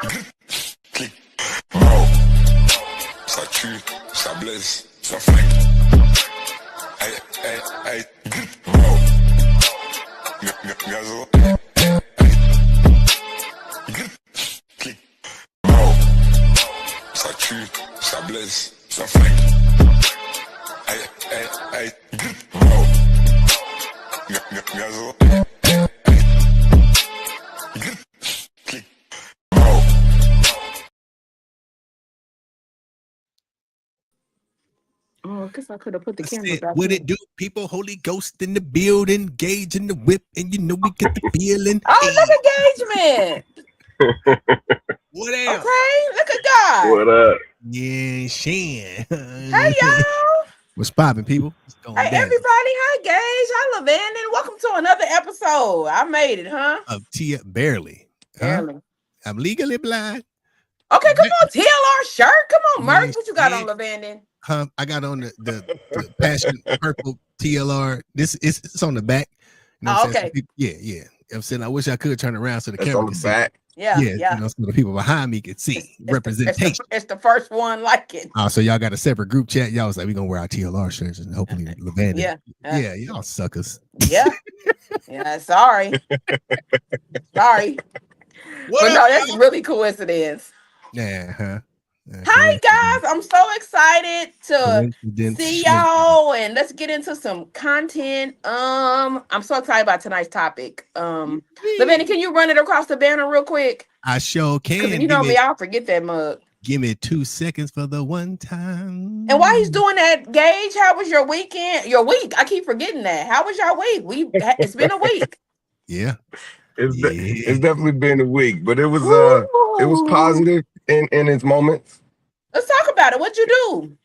Clic, mort. Ça tue, ça blesse, ça flingue. Aïe, aïe, aïe, mort. Gazo. Clic, mort. Ça tue, ça blesse, ça flingue. Aïe, aïe, aïe, mort. Gazo. Clic, mort. Oh, I guess I could have put the camera back. What it do, people? Holy Ghost in the building, Gage in the whip, and you know we get the feeling. Oh, look engagement. What else? Okay, look at God. What up? Yeah, Shan. Hey, y'all. What's popping, people? What's going Hey, down? everybody. Hi, Gage. Hi, Lavandon. Welcome to another episode. I made it, huh? Of Tia, barely. Huh? Barely. I'm legally blind. Okay, come on, TLR shirt. Come on, Merch. Yes, What you got yeah. on, Lavandon? I got on the passion purple TLR. It's on the back. You know what I'm saying? Okay. So people, yeah. I'm saying I wish I could turn around so the That's camera on could the see. back. Yeah. You know, so the people behind me could see representation. It's the first one like it. So y'all got a separate group chat. Y'all was like, we gonna wear our TLR shirts and hopefully Lavandon. Yeah. Y'all suckers. Yeah. Yeah, sorry. Sorry. But no, that's really coincidence. Yeah, huh? Hi guys, I'm so excited to see y'all and let's get into some content. I'm so excited about tonight's topic. Lavandon, can you run it across the banner real quick? I sure can. You know me, I'll forget that mug. Give me 2 seconds for the one time. And while he's doing that, Gage, how was your weekend? Your week? I keep forgetting that. How was your week? It's been a week. Yeah. It's definitely been a week, but it was positive in its moments. Let's talk about it. What'd you do?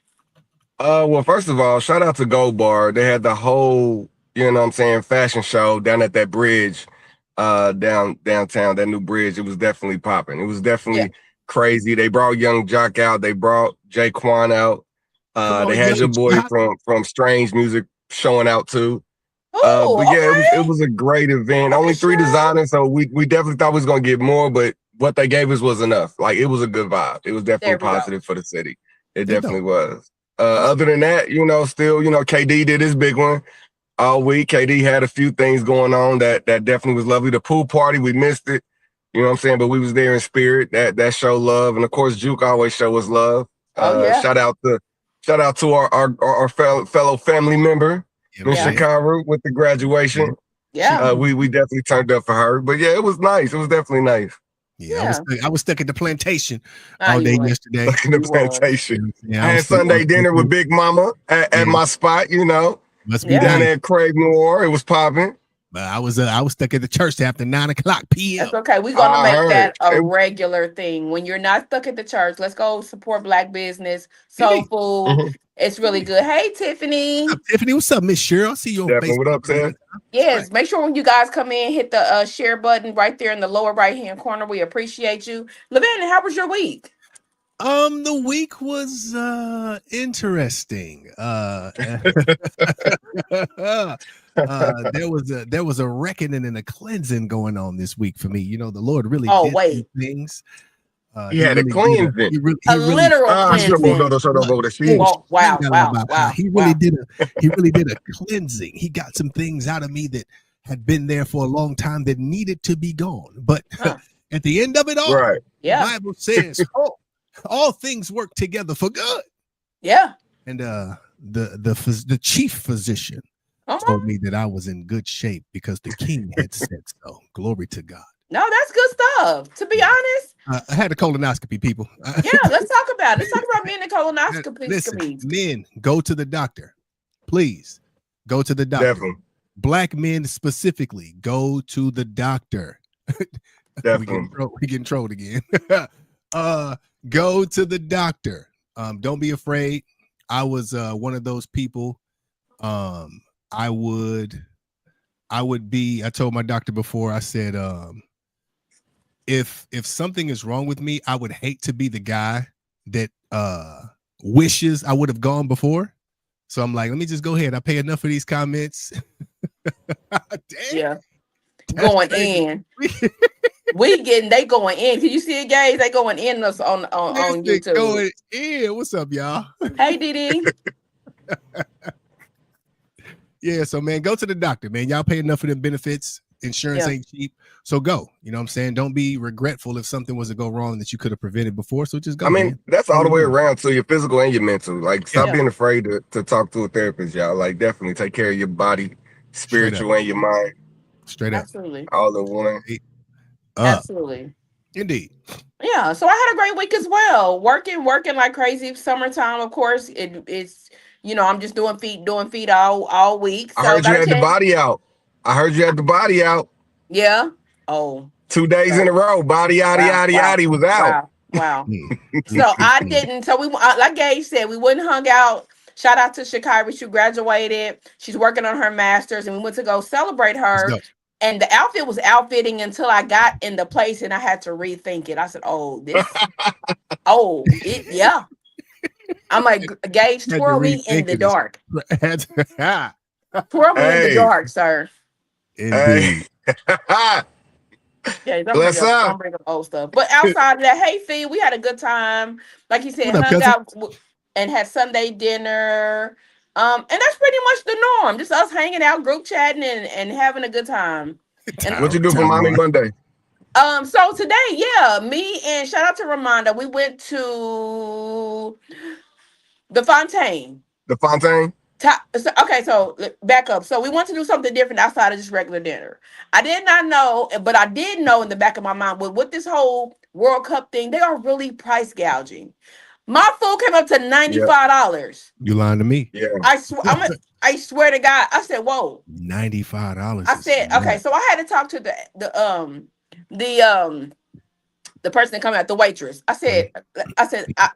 Well, first of all, shout out to Gold Bar. They had the whole, you know what I'm saying, fashion show down at that bridge, downtown, that new bridge. It was definitely popping. It was definitely crazy. They brought Young Jock out. They brought Jaquan out. They had your boy from Strange Music showing out too. But yeah, it was a great event. Only 3 designers, so we definitely thought we was gonna get more, but what they gave us was enough. Like, it was a good vibe. It was definitely positive for the city. It definitely was. Other than that, still, KD did his big one all week. KD had a few things going on that definitely was lovely. The pool party, we missed it. You know what I'm saying? But we was there in spirit. That showed love. And of course, Juke always show us love. Shout out to our fellow family member, Miss Shakaru, with the graduation. Yeah. We definitely turned up for her. But yeah, it was nice. It was definitely nice. Yeah. I was stuck at the plantation all day yesterday. Stuck in the plantation. I had Sunday dinner with Big Mama at my spot, Must be down there at Craig Noir. It was popping. But I was stuck at the church after 9:00 p.m. That's okay. We're gonna make that a regular thing. When you're not stuck at the church, let's go support Black business, soul food. It's really good. Hey, Tiffany. What's up, Tiffany? What's up, Miss Cheryl? I see you on Facebook. What up, Tiff? Yes, make sure when you guys come in, hit the share button right there in the lower right-hand corner. We appreciate you. Lavandon, how was your week? The week was interesting. There was a reckoning and a cleansing going on this week for me. The Lord really did things. He had a cleansing. A literal cleansing. Wow. He really did a cleansing. He got some things out of me that had been there for a long time that needed to be gone. But at the end of it all, the Bible says, all things work together for good. Yeah. And the chief physician told me that I was in good shape because the king had said so. Glory to God. No, that's good stuff. To be honest, I had a colonoscopy, people. Yeah, let's talk about it. Let's talk about men and colonoscopy. Listen, men, go to the doctor. Please go to the doctor. Definitely. Black men specifically, go to the doctor. Definitely. We getting trolled again. Go to the doctor. Don't be afraid. I was one of those people. I told my doctor before, I said, if something is wrong with me, I would hate to be the guy that wishes I would have gone before. So I'm like, let me just go ahead. I pay enough for these comments. Yeah. Going in. they going in. Can you see it, guys? They going in us on YouTube. Going in. What's up, y'all? Hey, Didi. Yeah, so man, go to the doctor, man. Y'all pay enough for them benefits. Insurance ain't cheap. So go. You know what I'm saying? Don't be regretful if something was to go wrong that you could have prevented before. So just go. I mean, man. That's all the way around to your physical and your mental. Like, stop being afraid to talk to a therapist, y'all. Like, definitely take care of your body, spiritual, and your mind. Straight up. Absolutely. All in one. Absolutely. Indeed. Yeah. So I had a great week as well. Working like crazy. Summertime, of course. It's I'm just doing feet all week. So I heard you had the body out. Yeah. Oh. 2 days in a row. Body yaddy was out. Wow. So I didn't. So we, like Gage said, we wouldn't hung out. Shout out to Shakira. She graduated. She's working on her master's, and we went to go celebrate her. And the outfit was outfitting until I got in the place and I had to rethink it. I said, yeah. I'm like, Gage, twirl me in the dark. Twirl me in the dark, sir. Indeed. Yeah, don't bring up old stuff. But outside of that, hey, Fee, we had a good time. Like you said, hung out and had Sunday dinner. And that's pretty much the norm. Just us hanging out, group chatting, and having a good time. What you do for Mommy Monday? So today, me and shout out to Ramonda, we went to the Fontaine. The Fontaine? So back up. So we want to do something different outside of just regular dinner. I did not know, but I did know in the back of my mind with this whole World Cup thing, they are really price gouging. My food came up to $95. You lying to me? Yeah. I swear to God. I said, "Whoa, $95." I said, "Okay." So I had to talk to the person that come out, the waitress. I said,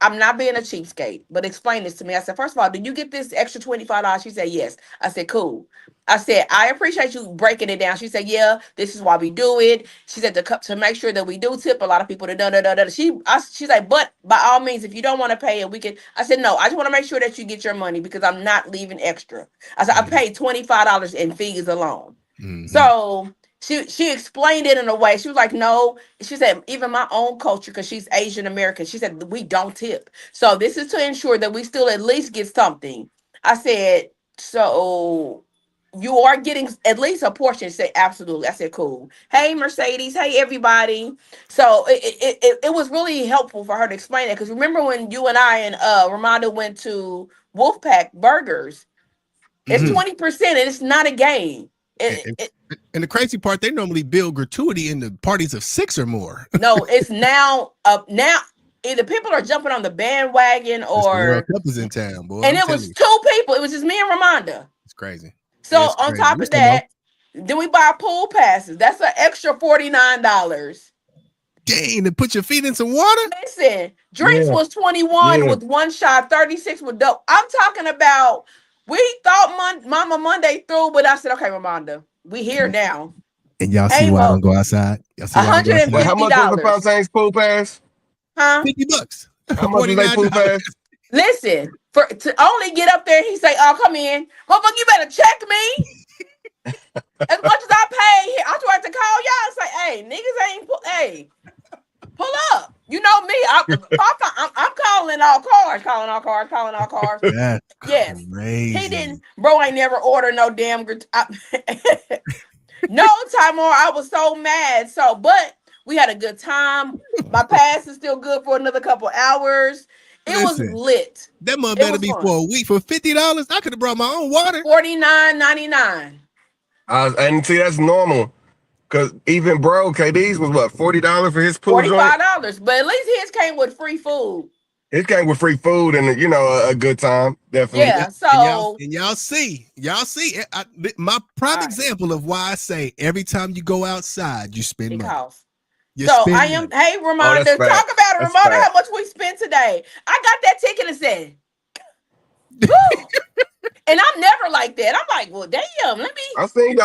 I'm not being a cheapskate, but explain this to me. I said, first of all, did you get this extra $25? She said, yes. I said, cool. I said, I appreciate you breaking it down. She said, yeah, this is why we do it. She said to make sure that we do tip a lot of people to da. She's like, but by all means, if you don't want to pay it, we can. I said, no, I just want to make sure that you get your money because I'm not leaving extra. I said, I paid $25 in fees alone. Mm-hmm. So she explained it in a way. She was like, no. She said, even my own culture, because she's Asian American, she said, we don't tip. So this is to ensure that we still at least get something. I said, so you are getting at least a portion. She said, absolutely. I said, cool. Hey, Mercedes. Hey, everybody. So it was really helpful for her to explain that. Because remember when you and I and Ramonda went to Wolfpack Burgers, it's 20% and it's not a game. And the crazy part, they normally bill gratuity in the parties of 6 or more. No, it's now either people are jumping on the bandwagon or the World Cup is in town, boy. And it was 2 people. It was just me and Ramonda. It's crazy. So on top of that, then we buy pool passes. That's an extra $49. Dang, to put your feet in some water? Listen, drinks was 21 with one shot, 36 with dope. I'm talking about, we thought Mama Monday through, but I said, okay, Ramonda, we here now. And y'all see why I don't go outside? Y'all see $150. How much is the Fontaine's pool pass? Huh? $50. How much is they pool pass? Listen, to only get up there, he say, oh, come in. Motherfucker, you better check me. As much as I pay here, I try to call y'all and say, hey, niggas ain't pull up. You know me. I'm calling all cars. That's yes. Crazy. He didn't, bro, ain't never ordered no damn no time more. I was so mad. But we had a good time. My pass is still good for another couple hours. Listen, was lit. That must better be fun. For a week. For $50, I could have brought my own water. $49.99. And see, that's normal. Because even bro, KD's was what, $40 for his pool $45, joint? But at least his came with free food. It came with free food and a good time, definitely. Yeah, so and y'all see, my prime example of why I say every time you go outside, you spend money. So I am. Money. Hey, Ramonda, talk about it, Ramonda. How much we spent today? I got that ticket and said, and I'm never like that. I'm like, well, damn. Let me. I seen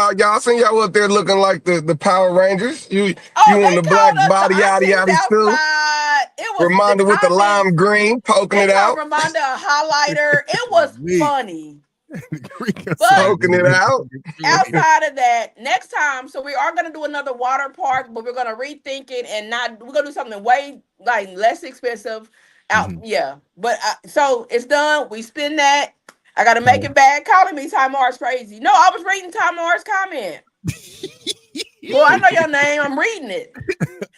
y'all up there looking like the Power Rangers. You on the black body yaddy still. It was Ramonda with the lime green poking it out. Ramonda a highlighter. It was funny. Soaking it out. Outside of that, next time, so we are gonna do another water park, but we're gonna rethink it and we're gonna do something way like less expensive. Yeah, but so it's done. We spend that. I gotta make it back. Calling me Tymar's crazy. No, I was reading Tymar's comment. Well, I know your name. I'm reading it.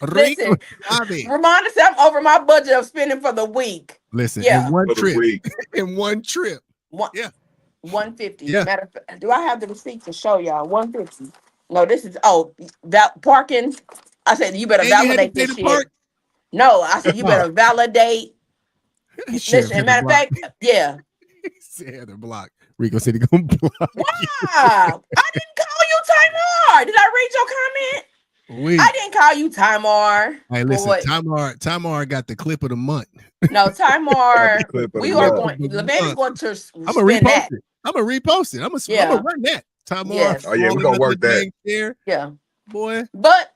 Listen, Ramonda said I'm over my budget of spending for the week. Listen, in one trip. In one trip. 150. Yeah. Matter of fact, do I have the receipt to show y'all? 150. No, this is parking. I said you better validate this shit. Park? No, I said you better validate. Listen, matter of fact, yeah. Heather block. Rico said he gonna block. Wow! I didn't call you Tamar. Did I read your comment? I didn't call you Tamar. Hey, listen, Tamar got the clip of the month. No, Tamar. We are going. LeVan is going to. I'm gonna repost it. I'm gonna repost it. I'm gonna run that. Tamar. Yes. Oh yeah, we're gonna work that. Yeah, boy. But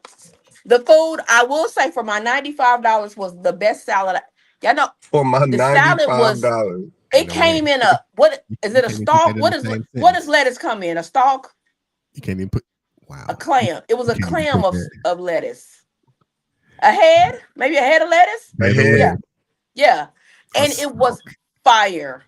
the food, I will say, for my $95 was the best salad. Y'all know, for my $95. It came in a what is it? A stalk? What does lettuce come in? A stalk? You can't even put a clam. It was a clam of lettuce. A head? Maybe a head of lettuce? Yeah. And it was fire.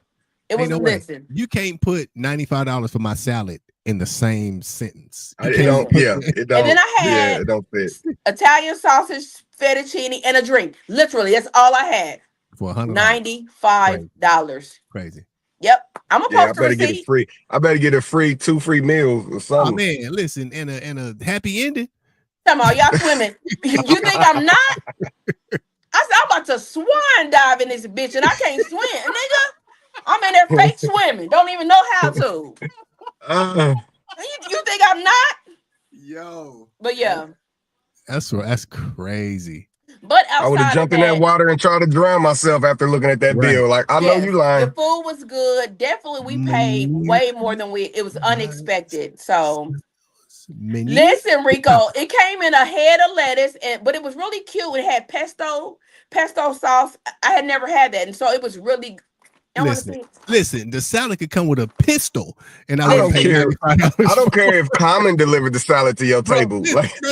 It was listen. You can't put $95 for my salad in the same sentence. It don't. And then I had it don't fit. Italian sausage, fettuccine, and a drink. Literally, that's all I had. For $95. Crazy. Yep. I'm a post better get it free. I better get two free meals or something. Oh man, listen, in a happy ending. Come on, y'all swimming. You think I'm not? I said I'm about to swan dive in this bitch and I can't swim, nigga. I'm in there fake swimming. Don't even know how to. You think I'm not? Yo. But yeah. That's crazy. But I would have jumped in that water and tried to drown myself after looking at that bill. Like, I know you lying. The food was good. Definitely, we paid way more than it was unexpected. So, listen, Rico, it came in a head of lettuce, but it was really cute. It had pesto sauce. I had never had that, and so it was really. Listen. The salad could come with a pistol, and I don't care. I don't care if Common delivered the salad to your table.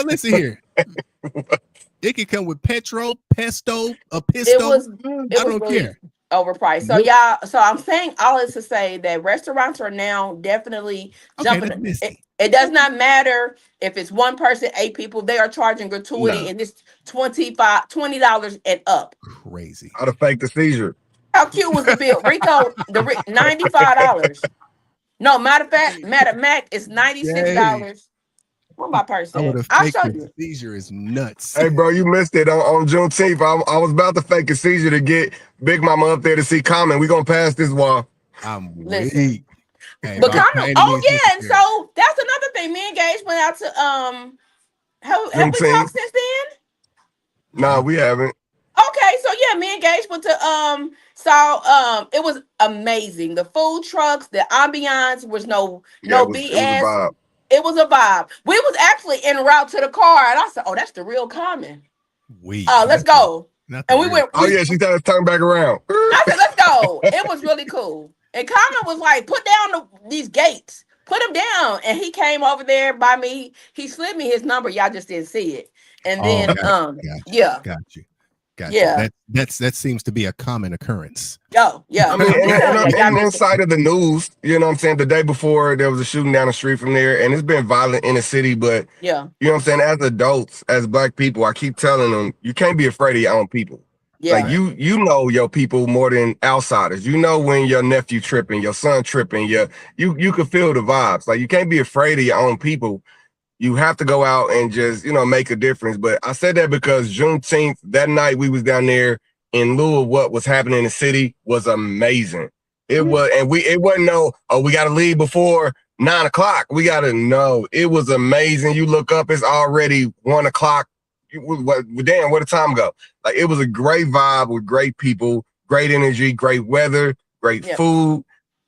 Listen here. It could come with pesto, a pistol. I don't care. Overpriced. So y'all, I'm saying all this to say that restaurants are now definitely jumping. It does not matter if it's one person, 8 people, they are charging gratuity and it's $20 and up. Crazy. I'd have faked the seizure. How cute was the bill? Rico, $95. No, matter of fact, Mac is $96. What my person? I'll show you. Seizure is nuts. Hey, bro, you missed it on Juneteenth. I was about to fake a seizure to get Big Mama up there to see Common. We gonna pass this wall. I'm weak. Hey, but Common, and so that's another thing. Me and Gage went out to have we talked since then? Nah, we haven't. Okay, so yeah, me and Gage went to it was amazing. The food trucks, the ambiance was no BS. It was a vibe. We was actually en route to the car, and I said, "Oh, that's the real Common." Let's go. And we went. Oh yeah, she tried to turn back around. I said, "Let's go." It was really cool. And Common was like, "Put down these gates. Put them down." And he came over there by me. He slid me his number. Y'all just didn't see it. And then, yeah. Got you. Yeah, that seems to be a common occurrence. Oh, yeah. I mean, and inside of the news, you know what I'm saying? The day before, there was a shooting down the street from there, and it's been violent in the city. But yeah, you know what I'm saying? As adults, as Black people, I keep telling them, you can't be afraid of your own people. Yeah. Like you know your people more than outsiders. You know when your nephew tripping, your son tripping, you can feel the vibes. Like you can't be afraid of your own people. You have to go out and just, make a difference. But I said that because Juneteenth, that night we was down there in lieu of what was happening in the city was amazing. It was, and it wasn't we got to leave before 9 o'clock. We got to know. It was amazing. You look up, it's already 1 o'clock. Damn, where the time go? Like it was a great vibe with great people, great energy, great weather, great food.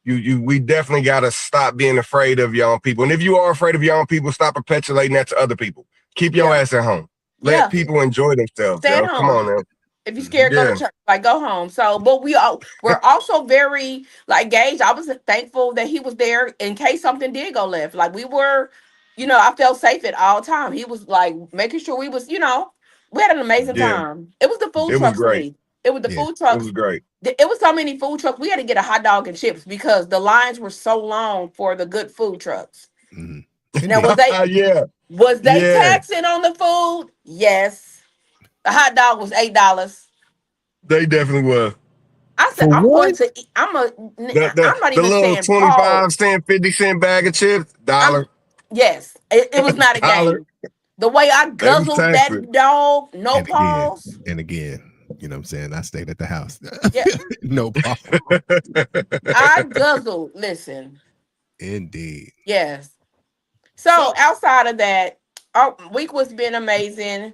We definitely got to stop being afraid of your own people. And if you are afraid of your own people, stop perpetuating that to other people. Keep your ass at home. Let people enjoy themselves. Come on, man. If you're scared, go to church. Like, go home. So, but we're also very, like, Gage, I was thankful that he was there in case something did go left. Like, we were, I felt safe at all time. He was, like, making sure we was, we had an amazing time. It was the food trucks for me. It was the food trucks. It was great. It was so many food trucks. We had to get a hot dog and chips because the lines were so long for the good food trucks. Mm-hmm. Now, was they taxing on the food? Yes. The hot dog was $8. They definitely were. I said, I'm going to eat. I'm not even the little 25-cent, 50-cent bag of chips, $1. Yes. It was not a game. The way I guzzled that dog, no pause. And again, you know what I'm saying? I stayed at the house. No pause. I guzzled. Listen. Indeed. Yes. So outside of that, our week was been amazing.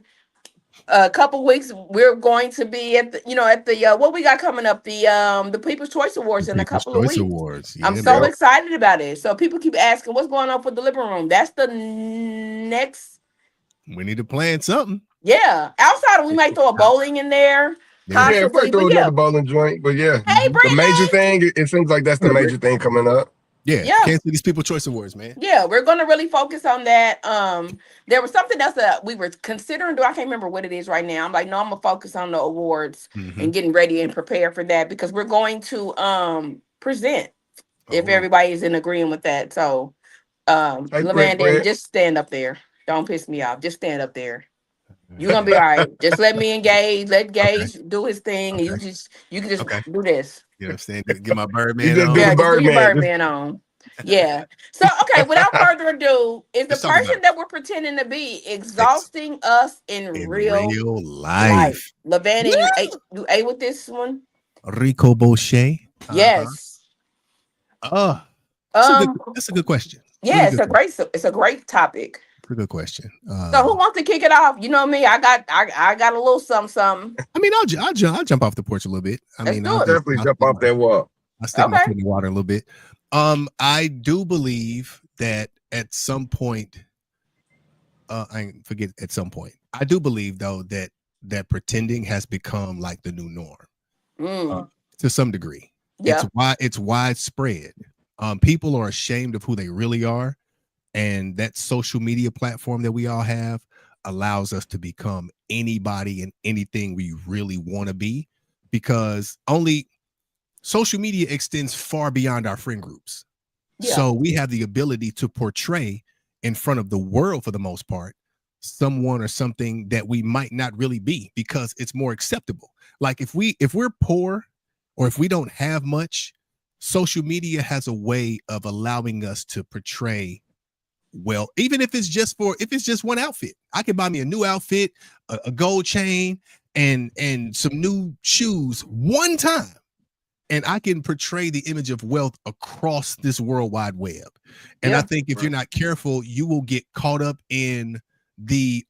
A couple weeks we're going to be at the what we got coming up, the People's Choice Awards in a couple of weeks. Awards. Yeah, I'm so excited about it. So people keep asking what's going on for the living room. That's the next. We need to plan something. Yeah, outside we might throw a bowling in there. Yeah, we might throw another bowling joint, but yeah, the major thing. It seems like that's the major thing coming up. Yeah. Kansas City's People's Choice Awards, man. Yeah, we're gonna really focus on that. There was something else that we were considering. I can't remember what it is right now. I'm like, no, I'm gonna focus on the awards and getting ready and prepare for that because we're going to present if everybody is in agreement with that. So, LaVandon, just stand up there. Don't piss me off. Just stand up there. You're gonna be all right. Just let me engage. Let Gage do his thing, and you can just do this. You know what I'm saying? Get my Birdman on. Yeah, get your Birdman on. Yeah. So, okay, without further ado, is the person that we're pretending to be exhausting us in real life? LaVandon, you ate with this one? Rico Bochet. Yes. That's a good question. Yeah, it's a great topic. Good question. So who wants to kick it off? You know me. I got a little something. I mean, I'll jump off the porch a little bit. I'll definitely jump off that wall. I'll step my foot in the water a little bit. I do believe that at some point, I do believe though that pretending has become like the new norm to some degree. Yeah. It's widespread. People are ashamed of who they really are. And that social media platform that we all have allows us to become anybody and anything we really want to be, because only social media extends far beyond our friend groups. Yeah. So we have the ability to portray in front of the world, for the most part, someone or something that we might not really be, because it's more acceptable. Like if we're poor or if we don't have much, social media has a way of allowing us to portray well, even if it's just one outfit. I can buy me a new outfit, a gold chain, and some new shoes one time, and I can portray the image of wealth across this World Wide Web. And I think if you're not careful, you will get caught up in the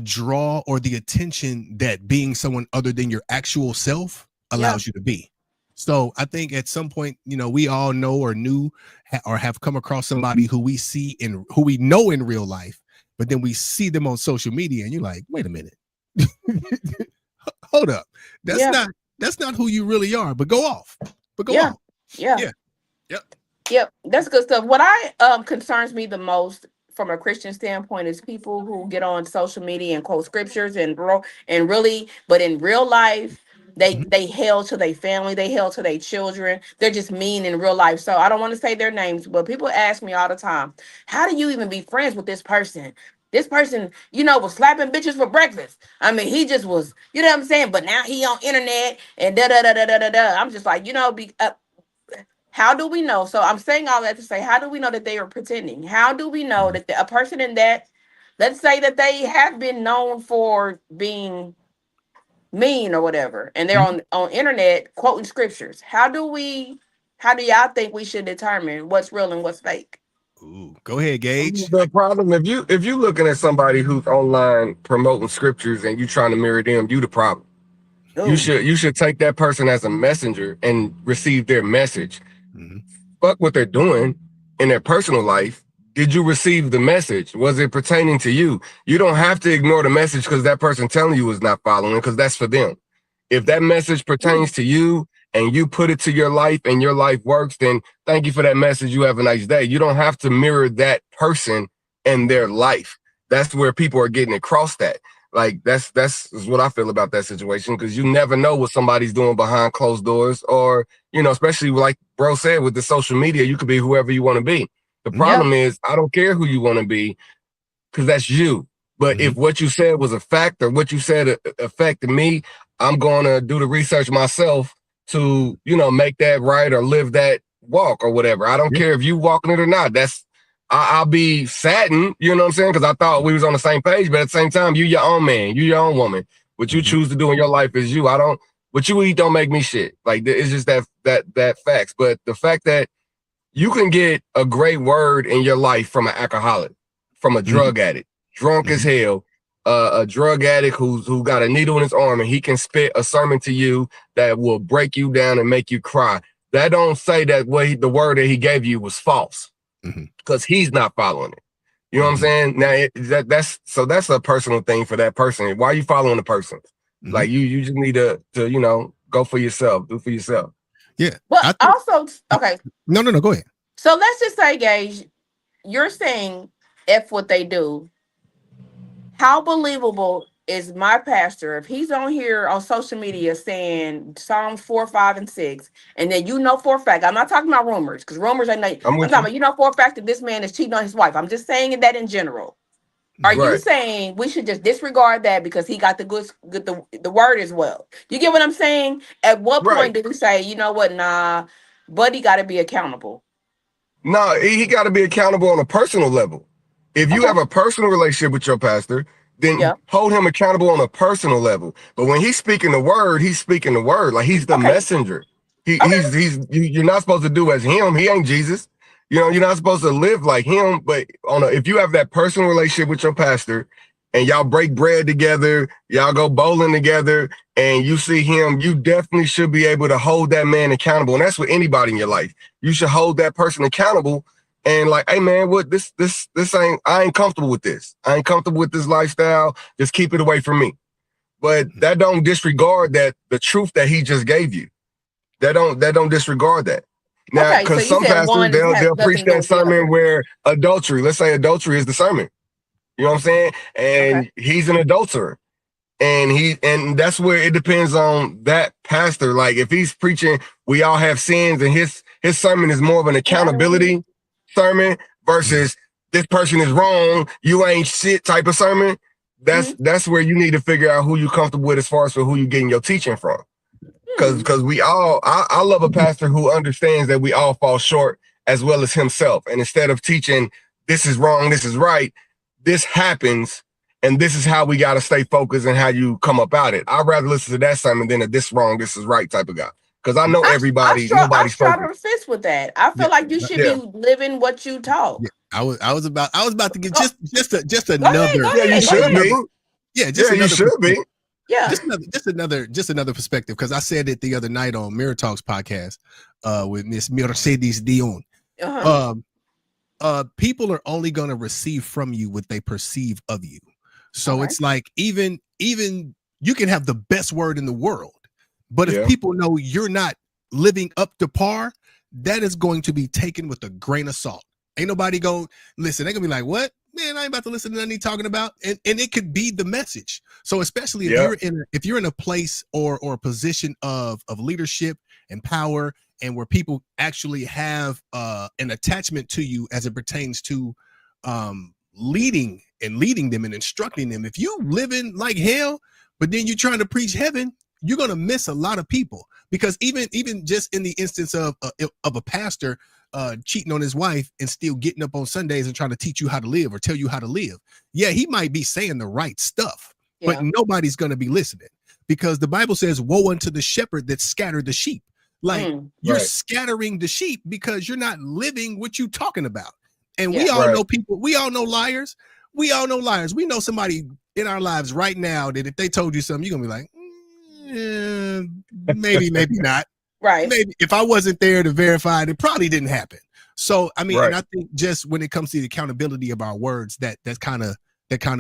draw or the attention that being someone other than your actual self allows you to be. So I think at some point, we all know or knew or have come across somebody who we see and who we know in real life, but then we see them on social media and you're like, wait a minute, hold up. That's not who you really are, but go off. Yep. That's good stuff. What concerns me the most from a Christian standpoint is people who get on social media and quote scriptures but in real life, they held to their family, they held to their children. They're just mean in real life. So I don't want to say their names, but people ask me all the time, how do you even be friends with this person? This person, was slapping bitches for breakfast. I mean, he just was, you know what I'm saying? But now he on internet and da-da-da-da-da-da. I'm just like, how do we know? So I'm saying all that to say, how do we know that they are pretending? How do we know that a person in that, let's say that they have been known for being mean or whatever, and they're on internet quoting scriptures. How do y'all think we should determine what's real and what's fake? Ooh, go ahead, Gage. The problem, if you looking at somebody who's online promoting scriptures and you trying to mirror them, you the problem. Ooh. You should take that person as a messenger and receive their message. Fuck what they're doing in their personal life, did you receive the message? Was it pertaining to you? You don't have to ignore the message because that person telling you is not following, because that's for them. If that message pertains to you and you put it to your life and your life works, then thank you for that message. You have a nice day. You don't have to mirror that person and their life. That's where people are getting it crossed at. Like that's what I feel about that situation, because you never know what somebody's doing behind closed doors, or, you know, especially like bro said, with the social media, you could be whoever you want to be. The problem is, I don't care who you want to be, because that's you. But if what you said was a fact, or what you said affected me, I'm going to do the research myself to, you know, make that right or live that walk or whatever. I don't care if you walking it or not. I'll be saddened, you know what I'm saying? Because I thought we was on the same page, but at the same time, you your own man, you your own woman. What you choose to do in your life is you. What you eat don't make me shit. Like, it's just that facts. But the fact that you can get a great word in your life from an alcoholic, from a drug addict, drunk as hell, a drug addict who got a needle in his arm, and he can spit a sermon to you that will break you down and make you cry. That don't say that the word that he gave you was false. Because he's not following it. You know what I'm saying? Now that's a personal thing for that person. Why are you following the person? Like you just need to you know, go for yourself, do for yourself. Yeah. But also, okay. No, go ahead. So let's just say, Gage, you're saying F what they do. How believable is my pastor if he's on here on social media saying Psalms 4, 5, and 6, and then you know for a fact, I'm not talking about rumors, because rumors are not, I'm talking about, you know for a fact that this man is cheating on his wife. I'm just saying that in general. Are you saying we should just disregard that because he got the word as well? You get what I'm saying? At what point did we say, you know what, nah, buddy got to be accountable? No, he got to be accountable on a personal level. If you have a personal relationship with your pastor, then hold him accountable on a personal level. But when he's speaking the word, he's speaking the word. Like, he's the messenger. You're not supposed to do as him. He ain't Jesus. You know, you're not supposed to live like him. But if you have that personal relationship with your pastor, and y'all break bread together, y'all go bowling together, and you see him, you definitely should be able to hold that man accountable. And that's with anybody in your life. You should hold that person accountable. And like, hey man, what this ain't, I ain't comfortable with this. I ain't comfortable with this lifestyle. Just keep it away from me. But that don't disregard that the truth that he just gave you. That don't disregard that. Now, because some pastors, they'll preach that sermon where adultery, let's say adultery is the sermon. You know what I'm saying? And he's an adulterer. And that's where it depends on that pastor. Like, if he's preaching, we all have sins, and his sermon is more of an accountability sermon versus this person is wrong, you ain't shit type of sermon. That's where you need to figure out who you comfortable with as far as for who you getting your teaching from. Because we all, I love a pastor who understands that we all fall short as well as himself. And instead of teaching, this is wrong, this is right, this happens, and this is how we got to stay focused and how you come up out it. I'd rather listen to that sermon than a this wrong, this is right type of guy. Because I know nobody's focused. I resist with that. I feel like you should be living what you talk. Yeah. I was about to get just another. You should be. You should be. Yeah. Just another perspective, because I said it the other night on Mirror Talks podcast with Miss Mercedes Dion. People are only going to receive from you what they perceive of you. So it's like, even you can have the best word in the world, but if people know you're not living up to par, that is going to be taken with a grain of salt. Ain't nobody going to listen. They're going to be like, what? Man, I ain't about to listen to nothing he's talking about. And it could be the message. So especially if you're in a place or a position of leadership and power, and where people actually have an attachment to you as it pertains to leading them and instructing them. If you living like hell, but then you're trying to preach heaven, you're going to miss a lot of people. Because even just in the instance of a pastor cheating on his wife and still getting up on Sundays and trying to teach you how to live or tell you how to live. Yeah, he might be saying the right stuff, but nobody's going to be listening, because the Bible says, woe unto the shepherd that scattered the sheep. Like, you're scattering the sheep because you're not living what you're talking about. And we all know people, we all know liars. We all know liars. We know somebody in our lives right now that if they told you something, you're going to be like, maybe not. Right. Maybe if I wasn't there to verify it, it probably didn't happen. So I mean, and I think just when it comes to the accountability of our words, that kind of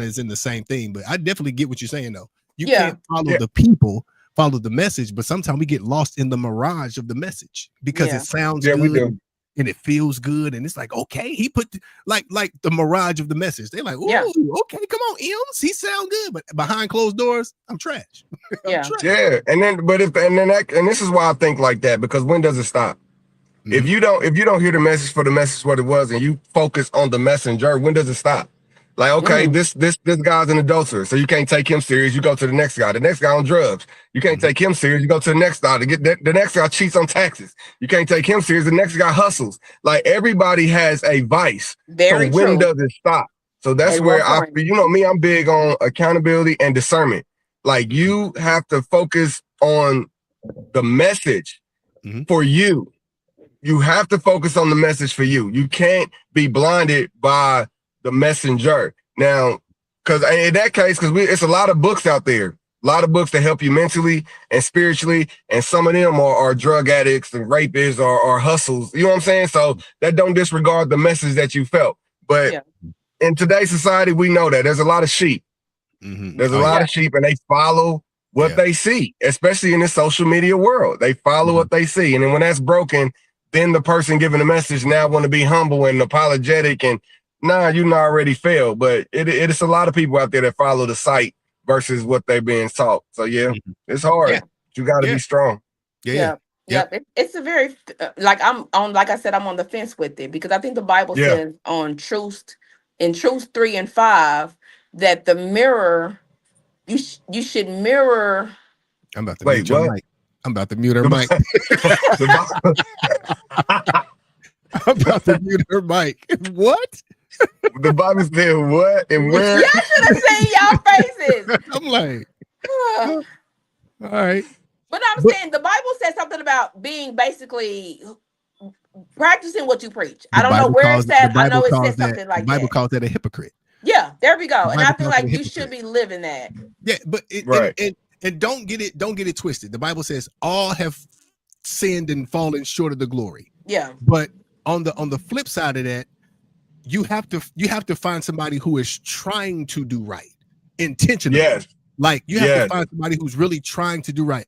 is in the same thing. But I definitely get what you're saying, though. You can't follow the people, follow the message, but sometimes we get lost in the mirage of the message because it sounds good and it feels good, and it's like, okay, he put like the mirage of the message. They're like, oh, okay, come on, Ems, he sound good, but behind closed doors, I'm trash. And then, and this is why I think like that, because when does it stop? Mm-hmm. If you don't hear the message for the message what it was, and you focus on the messenger, when does it stop? Like, okay, this guy's an adulterer, so you can't take him serious. You go to the next guy. The next guy on drugs, you can't take him serious. You go to the next guy. The next guy cheats on taxes. You can't take him serious. The next guy hustles. Like, everybody has a vice. Very so when does it stop? So that's where you know me, I'm big on accountability and discernment. Like, you have to focus on the message for you. You have to focus on the message for you. You can't be blinded by the messenger. Now, because in that case, it's a lot of books out there, a lot of books that help you mentally and spiritually, and some of them are drug addicts and rapists or hustles. You know what I'm saying? So that don't disregard the message that you felt. But in today's society, we know that there's a lot of sheep. There's a lot of sheep, and they follow what they see, especially in the social media world. They follow what they see. And then when that's broken, then the person giving the message now want to be humble and apologetic, and you already failed. But it is a lot of people out there that follow the site versus what they're being taught. So it's hard. You got to be strong. It's a very I'm on the fence with it, because I think the Bible says on in Truth 3 and 5 that the mirror you should mirror. I'm about to mute your mic. I'm about to mute her mic. I'm about to mute her mic. What? The Bible said what and where? Y'all should have seen y'all faces. I'm like, all right. But I'm saying the Bible says something about being basically practicing what you preach. I don't know where it said. I know it says something like that. The Bible calls that a hypocrite. Yeah, there we go. And I feel like you should be living that. Yeah, but and don't get it twisted. The Bible says all have sinned and fallen short of the glory. Yeah. But on the flip side of that, you have to find somebody who is trying to do right intentionally. Yes. Like you have to find somebody who's really trying to do right.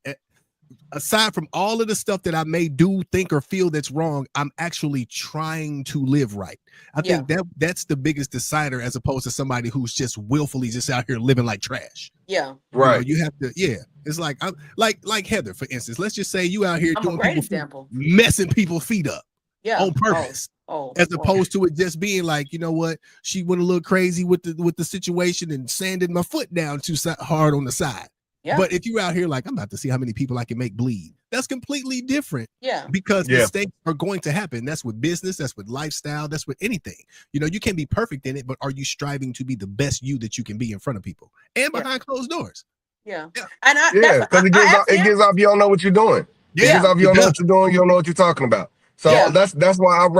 Aside from all of the stuff that I may do, think, or feel that's wrong, I'm actually trying to live right. I think that's the biggest decider, as opposed to somebody who's just willfully just out here living like trash. Yeah. Right. You have to, It's like I'm like Heather, for instance. Let's just say you out here doing messing people's feet up. Yeah. On purpose. As opposed to it just being like, you know what, she went a little crazy with the situation and sanded my foot down too hard on the side. Yeah. But if you're out here like, I'm about to see how many people I can make bleed, that's completely different. Yeah. Because mistakes are going to happen. That's with business, that's with lifestyle, that's with anything. You know, you can't be perfect in it, but are you striving to be the best you that you can be in front of people and behind closed doors? Yeah. And because it gives off you don't know what you're doing. It gives off you don't know what you're doing, you don't know what you're talking about. So that's why I'd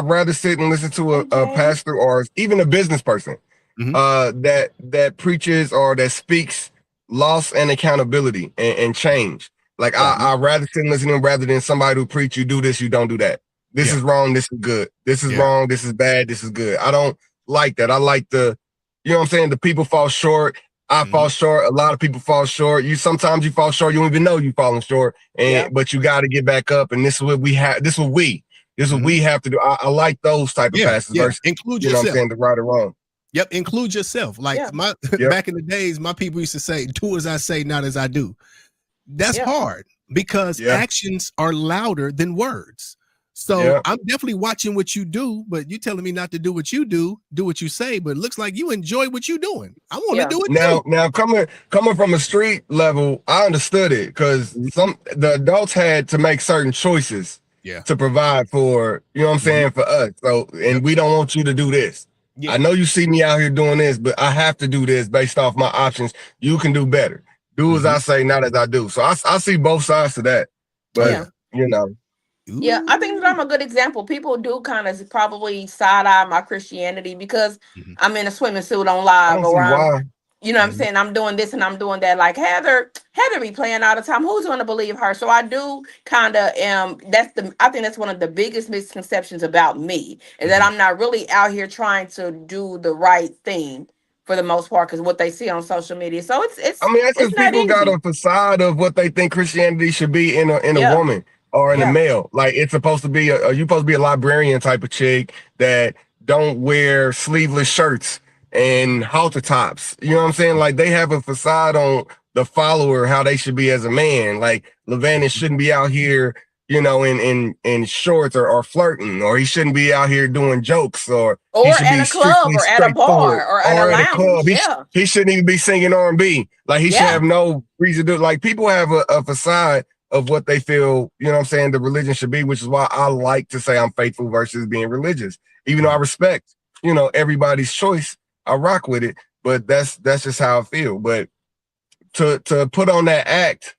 rather sit and listen to a pastor or even a business person that preaches or that speaks loss and accountability and change. Like I'd rather sit and listen to them rather than somebody who preach, you do this, you don't do that. This is wrong, this is good. This is wrong, this is bad, this is good. I don't like that. I like you know what I'm saying? The people fall short. I fall short. A lot of people fall short. Sometimes you fall short. You don't even know you're falling short. But you got to get back up. And this is what we have. This is what we have to do. I like those type of passes versus include yourself. You know what I'm saying, the right or wrong. Yep, include yourself. Like back in the days, my people used to say, "Do as I say, not as I do." That's hard because actions are louder than words. So I'm definitely watching what you do, but you telling me not to do what you do what you say. But it looks like you enjoy what you're doing. I want to do it now. Now coming from a street level, I understood it because the adults had to make certain choices to provide for, you know what I'm saying, for us. So and we don't want you to do this. I know you see me out here doing this, but I have to do this based off my options. You can do better. Do as I say, not as I do. So I see both sides to that. But you know. Yeah, I think that I'm a good example. People do kind of probably side eye my Christianity because I'm in a swimming suit on live, or you know what I'm saying, I'm doing this and I'm doing that. Like Heather be playing all the time. Who's going to believe her? So I do kind of I think that's one of the biggest misconceptions about me, is that I'm not really out here trying to do the right thing for the most part, because what they see on social media. So it's I mean, that's because people got a facade of what they think Christianity should be in a woman or in a male. Like, it's supposed to be you're supposed to be a librarian type of chick that don't wear sleeveless shirts and halter tops. You know what I'm saying? Like, they have a facade on the follower how they should be as a man. Like, Levanis shouldn't be out here, you know, in shorts or flirting, or he shouldn't be out here doing jokes, or at a club or at a bar or at a lounge. He shouldn't even be singing R&B. Like, he should have no reason to do it. Like, people have a facade of what they feel, you know what I'm saying, the religion should be, which is why I like to say I'm faithful versus being religious. Even though I respect, you know, everybody's choice, I rock with it, but that's just how I feel. But to put on that act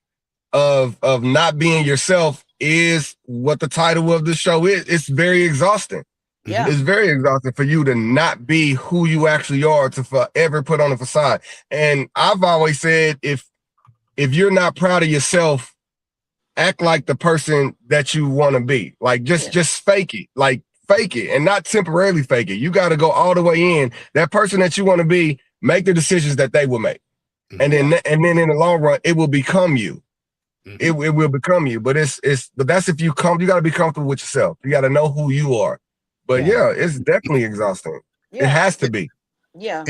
of not being yourself is what the title of the show is. It's very exhausting. Yeah. It's very exhausting for you to not be who you actually are, to forever put on a facade. And I've always said, if you're not proud of yourself, act like the person that you want to be. Like, just fake it. Like, fake it, and not temporarily fake it. You got to go all the way in. That person that you want to be, make the decisions that they will make. And then in the long run, it will become you. It will become you. But but that's if you got to be comfortable with yourself. You got to know who you are. But it's definitely exhausting. It has to be. Yeah.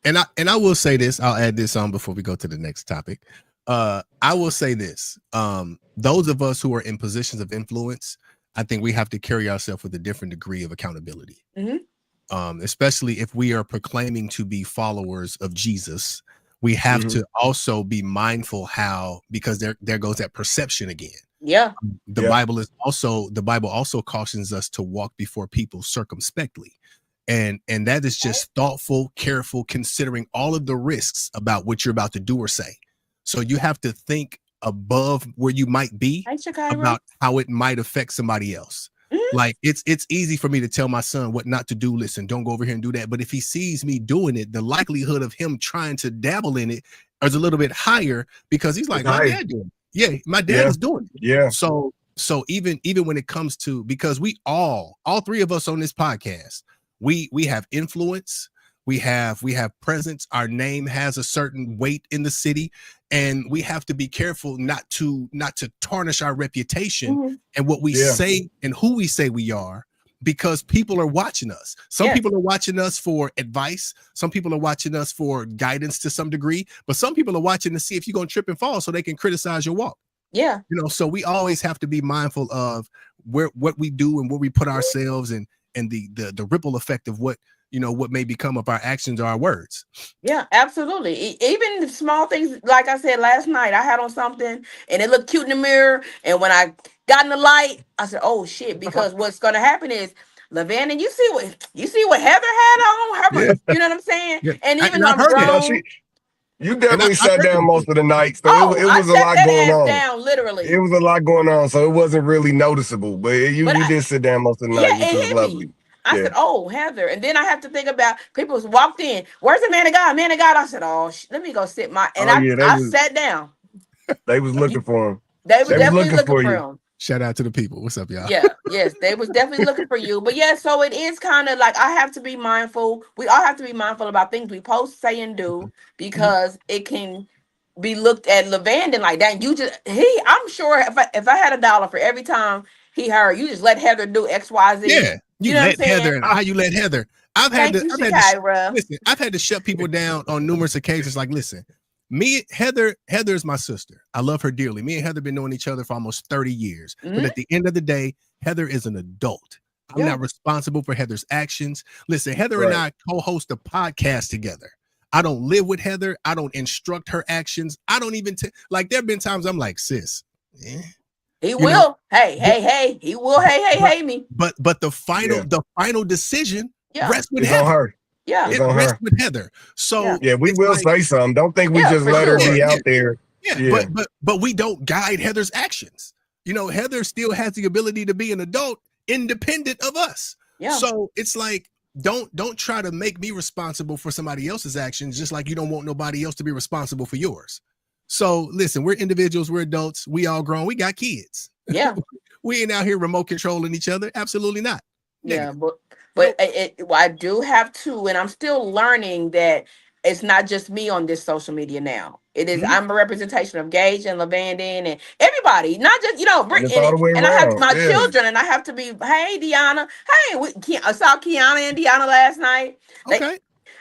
And I will say this, I'll add this on before we go to the next topic. I will say this. Those of us who are in positions of influence, I think we have to carry ourselves with a different degree of accountability. Especially if we are proclaiming to be followers of Jesus. We have to also be mindful how, because there goes that perception again. Yeah. The Bible also cautions us to walk before people circumspectly. And that is just thoughtful, careful, considering all of the risks about what you're about to do or say. So you have to think above where you might be about how it might affect somebody else. Like, it's easy for me to tell my son what not to do. Listen, don't go over here and do that. But if he sees me doing it, the likelihood of him trying to dabble in it is a little bit higher, because he's like, my dad doing it. Yeah, my dad is doing it. Yeah. So even when it comes to, because we all three of us on this podcast, we have influence, we have presence, our name has a certain weight in the city, and we have to be careful not to tarnish our reputation and what we say and who we say we are, because people are watching us. Some people are watching us for advice, some people are watching us for guidance to some degree, but some people are watching to see if you're going to trip and fall so they can criticize your walk. Yeah. You know, so we always have to be mindful of what we do and where we put ourselves, and the ripple effect of what may become of our actions or our words. Yeah, absolutely. Even the small things, like I said last night, I had on something and it looked cute in the mirror, and when I got in the light, I said, "Oh shit!" Because what's going to happen is, Levanis, you see what Heather had on her. You know what I'm saying? Yeah. And even I've heard grown, you definitely sat down most of the night, so it was a lot going on. Down, literally. It was a lot going on, so it wasn't really noticeable. But you did sit down most of the night, which was lovely. I said, "Oh, Heather," and then I have to think about people walked in. Where's the man of God? Man of God. I said, "Oh, let me go sit my." And I sat down. They was looking for him. They was definitely looking for him. Shout out to the people. What's up, y'all? Yeah, yes, they was definitely looking for you. But yeah, so it is kind of like I have to be mindful. We all have to be mindful about things we post, say, and do, because it can be looked at Levanis like that. I'm sure if I had $1 for every time he heard you just let Heather do X, Y, Z. Yeah, you know let Heather, and how you let Heather. I've had to shut people down on numerous occasions. Like, listen, Heather is my sister. I love her dearly. Me and Heather been knowing each other for almost 30 years. But at the end of the day, Heather is an adult. I'm not responsible for Heather's actions. Listen, Heather and I co-host a podcast together. I don't live with Heather. I don't instruct her actions. I don't even like, there have been times I'm like, sis, he will. Hey, he will. Hey me. But the final decision rests with Heather. On her. Yeah, it rests with Heather. So we will say something. Don't think we just let her be out there. Yeah. But we don't guide Heather's actions. You know, Heather still has the ability to be an adult independent of us. Yeah. So it's like don't try to make me responsible for somebody else's actions, just like you don't want nobody else to be responsible for yours. So listen, we're individuals, we're adults, we all grown, we got kids. Yeah. We ain't out here remote controlling each other. Absolutely not. Yeah, but I do have to, and I'm still learning that it's not just me on this social media now. It is, I'm a representation of Gage and Lavandin and everybody, not just, and I have my children, and I have to be, hey, Deanna, hey, I saw Kiana and Deanna last night. Okay.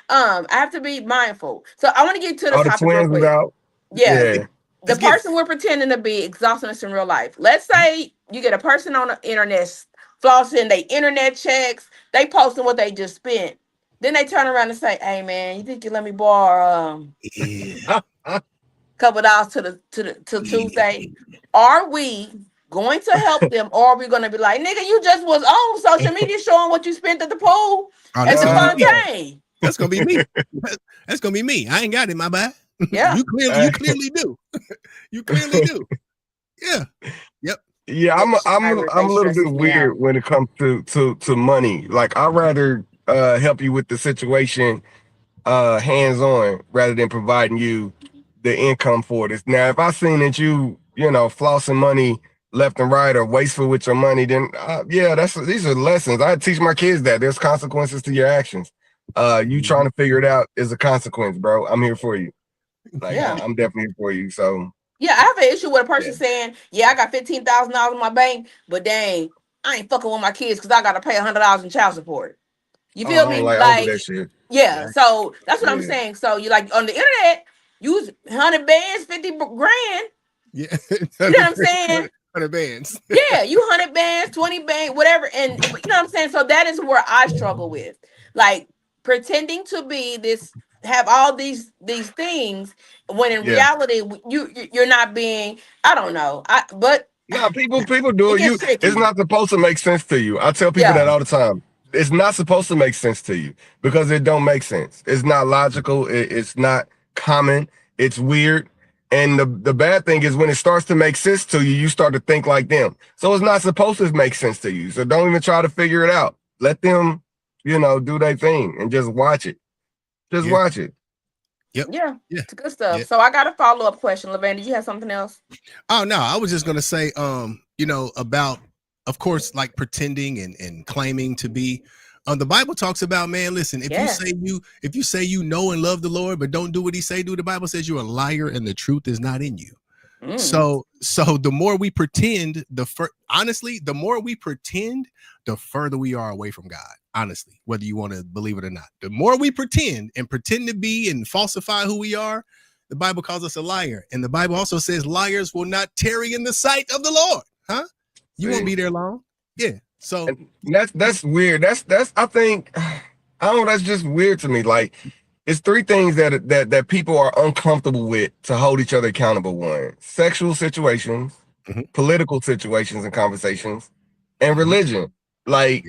I have to be mindful. So I want to get to the topic real quick. The person we're pretending to be exhausting us in real life. Let's say you get a person on the internet flossing they internet checks, they posting what they just spent. Then they turn around and say, "Hey man, you think you let me borrow couple dollars to Tuesday?" Are we going to help them, or are we going to be like, "Nigga, you just was on social media showing what you spent at the pool at the Fontaine"? That's gonna be me. That's gonna be me. I ain't got it, my bad. Yeah, you clearly do. You clearly do. Yeah. Yep. Yeah, I'm a little bit weird when it comes to money. Like, I'd rather help you with the situation hands-on rather than providing you the income for this. Now, if I seen that you flossing money left and right or wasteful with your money, then these are lessons. I teach my kids that there's consequences to your actions. You trying to figure it out is a consequence, bro. I'm here for you. Like, I'm definitely here for you. So yeah, I have an issue with a person saying, "Yeah, I got $15,000 in my bank, but dang, I ain't fucking with my kids because I got to pay $100 in child support." You feel me? Like that shit. Yeah. So that's what I'm saying. So you like on the internet, use 100 bands, 50 grand. Yeah, you know what I'm saying? 100 bands. Yeah, you 100 bands, 20 bands, whatever, and you know what I'm saying. So that is where I struggle with, like pretending to be this, have all these things when in reality you're not being. I don't know. No, people do it. It's not supposed to make sense to you. I tell people that all the time. It's not supposed to make sense to you because it don't make sense. It's not logical. It's not common. It's weird. And the bad thing is when it starts to make sense to you, you start to think like them. So it's not supposed to make sense to you. So don't even try to figure it out. Let them, do their thing and just watch it. Just watch it. Yep. Yeah. It's good stuff. So I got a follow-up question. Levan, did you have something else? Oh, no. I was just going to say, about, of course, like pretending and claiming to be. The Bible talks about, man, listen, if you say you know and love the Lord, but don't do what he say do, the Bible says you're a liar and the truth is not in you. So the more we pretend, honestly, the more we pretend, the further we are away from God. Honestly, whether you want to believe it or not, the more we pretend to be and falsify who we are, the Bible calls us a liar. And the Bible also says liars will not tarry in the sight of the Lord. Huh? You won't be there long. Yeah. So and that's weird. That's I think, I don't know, that's just weird to me. Like, it's three things that people are uncomfortable with to hold each other accountable. One, sexual situations, political situations and conversations, and religion. Like,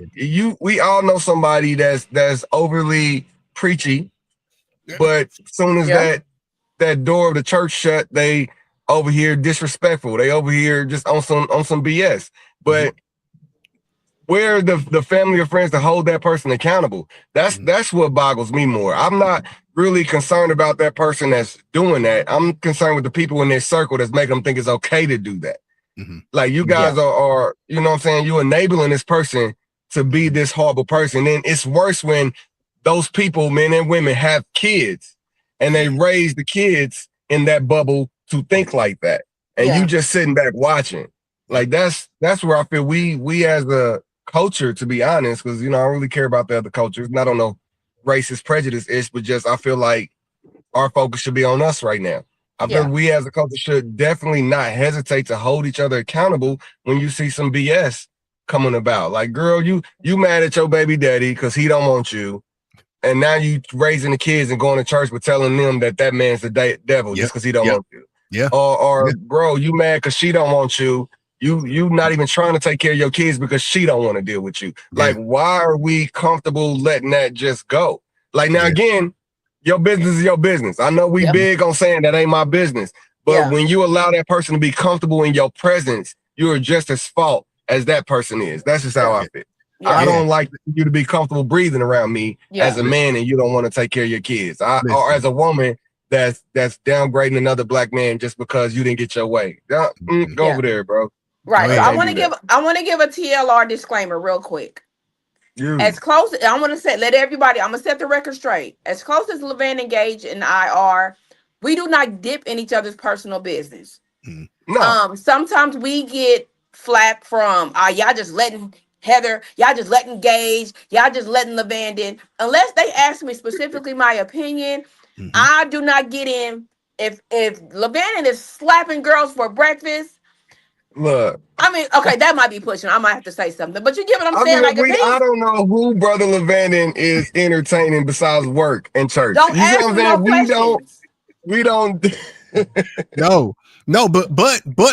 we all know somebody that's overly preachy, but as soon as that door of the church shut, they over here disrespectful. They over here just on some BS. But where are the family or friends to hold that person accountable? That's what boggles me more. I'm not really concerned about that person that's doing that. I'm concerned with the people in their circle that's making them think it's okay to do that. Like, you guys are, you know what I'm saying? You enabling this person to be this horrible person. And it's worse when those people, men and women, have kids and they raise the kids in that bubble to think like that. And you just sitting back watching. Like, that's where I feel we as a culture, to be honest, because, I don't really care about the other cultures. Not on no racist prejudice but just I feel like our focus should be on us right now. I feel we as a culture should definitely not hesitate to hold each other accountable when you see some BS coming about. Like, girl, you mad at your baby daddy because he don't want you, and now you raising the kids and going to church but telling them that man's the devil just because he don't want you. Yeah. Or bro, you mad because she don't want you. You not even trying to take care of your kids because she don't want to deal with you. Like, why are we comfortable letting that just go? Like, now again, your business is your business. I know we big on saying that ain't my business, but when you allow that person to be comfortable in your presence, you are just as fault as that person is. That's just how I feel. I don't like you to be comfortable breathing around me as a man, and you don't want to take care of your kids. Or as a woman that's downgrading another black man just because you didn't get your way. Go over there, bro. Right. So I want to give a TLR disclaimer real quick. As close, I want to say, let everybody, I'm gonna set the record straight. As close as Levan and Gage and I are, we do not dip in each other's personal business. No. Sometimes we get flack from y'all just letting Heather, y'all just letting Gage, y'all just letting Levan in. Unless they ask me specifically my opinion, I do not get in. If Levan is slapping girls for breakfast, look, I mean, okay, that might be pushing. I might have to say something, but you get what I'm saying. I don't know who Brother Levan is entertaining besides work and church. Don't ask me no questions. We don't. No, but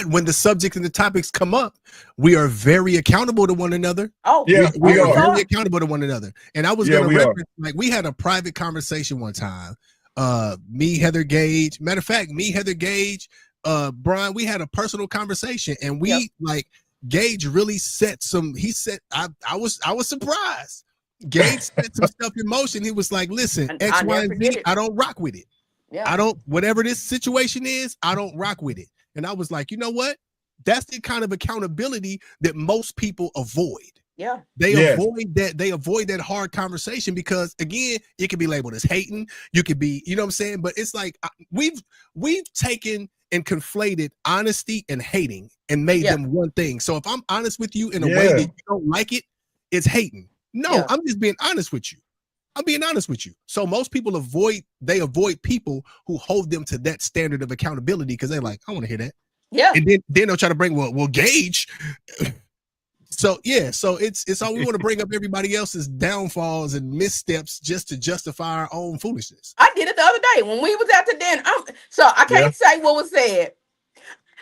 when the subjects and the topics come up, we are very accountable to one another. Oh, yeah, we are very accountable to one another. And I was going to reference, like, we had a private conversation one time. Me, Heather Gage. Matter of fact, me, Heather Gage, Brian, we had a personal conversation, and we like Gage really set some. He said, I was surprised. Gage set some stuff in motion. He was like, listen, X, Y, and Z, I don't rock with it. Yeah. I don't, whatever this situation is, I don't rock with it. And I was like, you know what? That's the kind of accountability that most people avoid. Yeah. They avoid that hard conversation because, again, it can be labeled as hating. You could be, you know what I'm saying? But it's like we've taken and conflated honesty and hating and made them one thing. So if I'm honest with you in a way that you don't like it, it's hating. No, I'm just being honest with you. I'm being honest with you. So most people avoid people who hold them to that standard of accountability because they're like, I want to hear that. Yeah. And then they'll try to bring, well, Gage. So it's all we want to bring up everybody else's downfalls and missteps just to justify our own foolishness. I did it the other day when we was at the dinner. So I can't say what was said.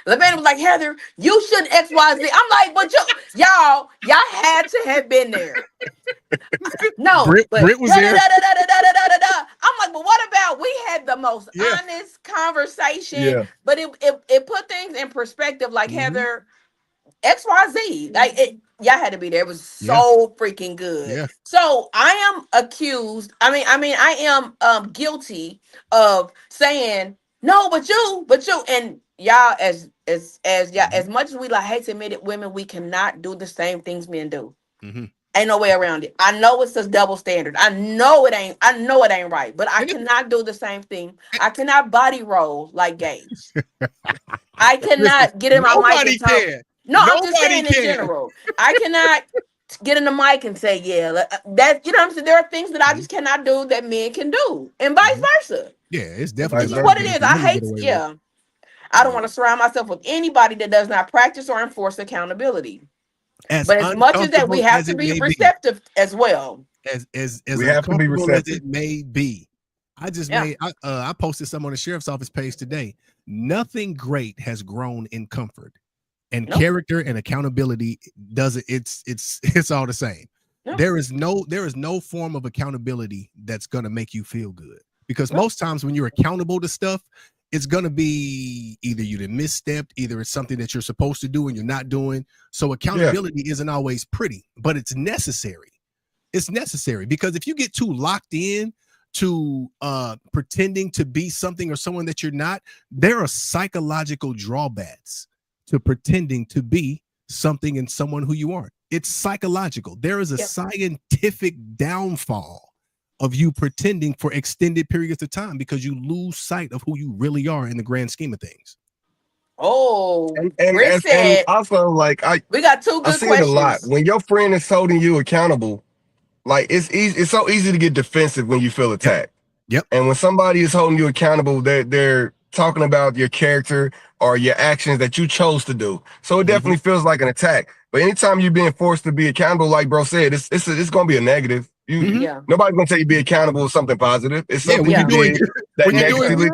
Levan was like, Heather, you shouldn't XYZ. I'm like, but y'all had to have been there. No, Britt was there. I'm like, but what about we had the most honest conversation, but it put things in perspective. Like Heather, XYZ, like y'all had to be there. It was so freaking good. Yeah. So I am accused. I am guilty of saying no, but you, and y'all as much as we like hate to admit it, women, we cannot do the same things men do. Ain't no way around it. I know it's a double standard. I know it ain't right, but I cannot do the same thing. I cannot body roll like Gage. I cannot get in my mic and talk. No, I'm just saying in general. I cannot get in the mic and say, that, you know what I'm saying? There are things that I just cannot do that men can do, and vice versa. Yeah, it's definitely This is what it is. I hate, I don't want to surround myself with anybody that does not practice or enforce accountability. But as much as that, we have to be receptive as well. As we have to be receptive. As it may be. I posted some on the sheriff's office page today. Nothing great has grown in comfort. And character and accountability doesn't. It's all the same. No. There is no form of accountability that's gonna make you feel good, because most times when you're accountable to stuff, it's gonna be either you done misstepped, either it's something that you're supposed to do and you're not doing. So accountability isn't always pretty, but it's necessary. It's necessary because if you get too locked in to pretending to be something or someone that you're not, there are psychological drawbacks to pretending to be something and someone who you aren't. It's psychological. There is a scientific downfall of you pretending for extended periods of time because you lose sight of who you really are in the grand scheme of things. Oh, and also, like, we got two good questions. I see it a lot. When your friend is holding you accountable, like, it's easy. It's so easy to get defensive when you feel attacked. Yep. And when somebody is holding you accountable, they're talking about your character or your actions that you chose to do. So it definitely feels like an attack. But anytime you're being forced to be accountable, like bro said, it's going to be a negative. Nobody's going to tell you be accountable for something positive. It's something you did that negatively.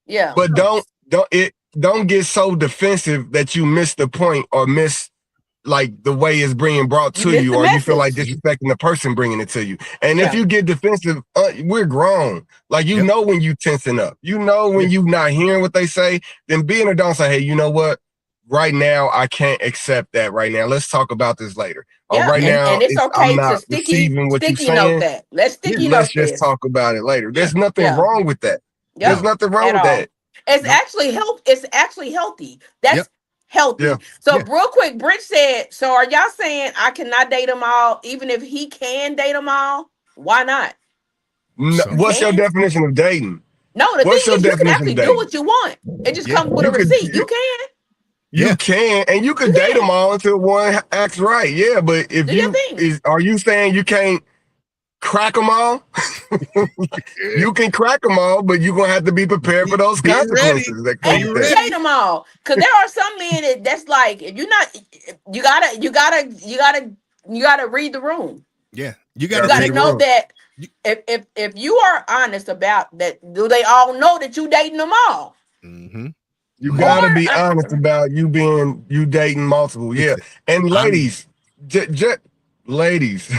Yeah. But don't get so defensive that you miss the point or miss like the way it's being brought to you, or you feel like disrespecting the person bringing it to you. And if you get defensive, we're grown. Like, you know, when you tensing up, you know, when you not hearing what they say, then be in or don't say, hey, you know what? right now I can't accept that right now. Let's talk about this later. Right now, and it's okay I'm not to sticky what you're note saying. that. Let's sticky note Let's just talk about it later. There's nothing wrong with that. There's nothing wrong with that. It's actually It's actually healthy. That's healthy. Yeah. So real quick, Bridge said, so are y'all saying I cannot date them all, even if he can date them all? Why not? No, what's your definition of dating? No, the thing is you can actually do what you want. It just comes with a receipt. You can. You can, and you can date them all until one acts right. Yeah, but if are you saying you can't crack them all? You can crack them all, but you're gonna have to be prepared for those consequences. And you can date them all, because there are some men that's like, if you're not, you gotta read the room. Yeah, you gotta know that if you are honest about that, do they all know that you dating them all? Mm-hmm. You gotta be honest about you dating multiple. Yeah, and ladies, ladies.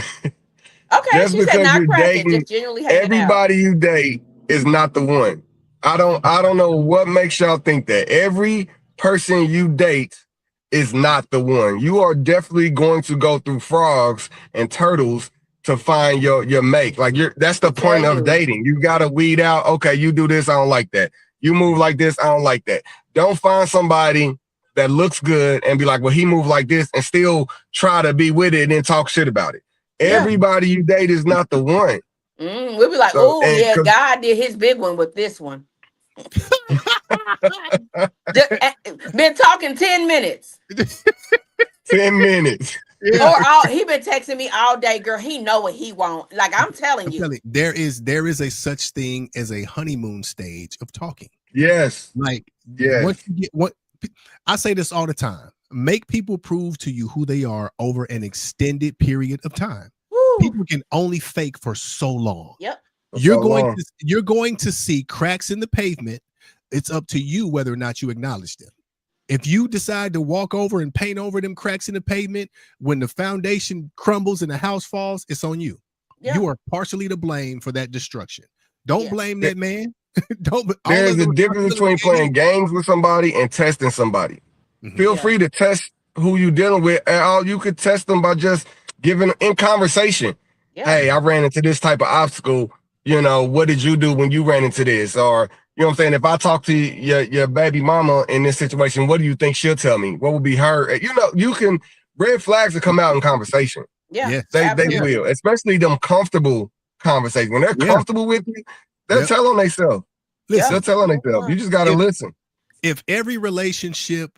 Okay, just she because said not you're cracking, dating, just genuinely hanging everybody out. you date is not the one. I don't know what makes y'all think that. Every person you date is not the one. You are definitely going to go through frogs and turtles to find your mate. Like that's the point of dating. You gotta weed out, okay, you do this, I don't like that. You move like this, I don't like that. Don't find somebody that looks good and be like, well, he moved like this, and still try to be with it and then talk shit about it. Everybody you date is not the one. We'll be like, oh yeah, God did his big one with this one. Been talking 10 minutes. 10 minutes. Yeah. Or he been texting me all day, girl. He know what he want. Like I'm telling you, there is a such thing as a honeymoon stage of talking. Yes. Like once you get I say this all the time. Make people prove to you who they are over an extended period of time. Woo. People can only fake for so long. Yep. You're going to see cracks in the pavement. It's up to you whether or not you acknowledge them. If you decide to walk over and paint over them cracks in the pavement, when the foundation crumbles and the house falls, it's on you. Yep. You are partially to blame for that destruction. Don't blame that man. There's a difference between playing games with somebody and testing somebody. Mm-hmm. Feel free to test who you dealing with. And you could test them by just giving in conversation. Yeah. Hey, I ran into this type of obstacle. You know, what did you do when you ran into this? Or, you know what I'm saying? If I talk to your baby mama in this situation, what do you think she'll tell me? What will be her? You know, you can, red flags will come out in conversation. Yeah. They will, especially them comfortable conversations. When they're comfortable with you, they'll tell on themselves. They'll tell on themselves. You just got to listen. If every relationship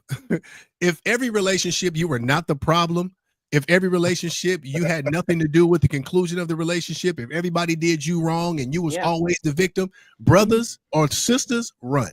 you were not the problem, if every relationship you had nothing to do with the conclusion of the relationship, if everybody did you wrong and you was always the victim, brothers or sisters, run.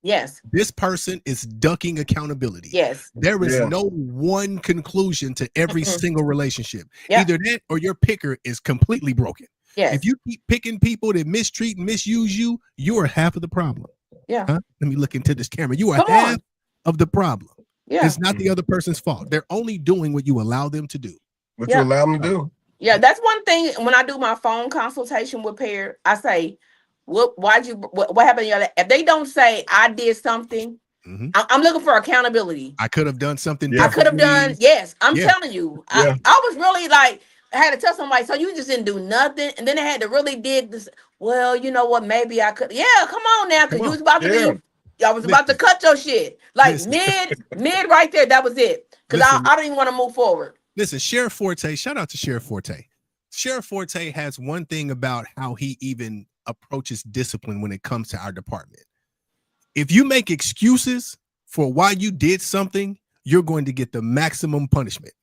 Yes. This person is ducking accountability. Yes. There is no one conclusion to every single relationship. Either that or your picker is completely broken. Yes. If you keep picking people that mistreat and misuse you, you are half of the problem. Yeah. Huh? Let me look into this camera. You are half of the problem. Yeah. It's not the other person's fault. They're only doing what you allow them to do. What you allow them to do. Yeah, that's one thing. When I do my phone consultation with pair, I say, what happened? If they don't say I did something, I'm looking for accountability. I could have done something. I could have done. Yes, I'm telling you. I was really like, I had to tell somebody, so you just didn't do nothing. And then I had to really dig this. Well, you know what? Maybe I could. Yeah, come on now. Because you was about to be, I was about to cut your shit. Like mid right there. That was it. Because I don't even want to move forward. Listen, Sheriff Forte, shout out to Sheriff Forte. Sheriff Forte has one thing about how he even approaches discipline when it comes to our department. If you make excuses for why you did something, you're going to get the maximum punishment.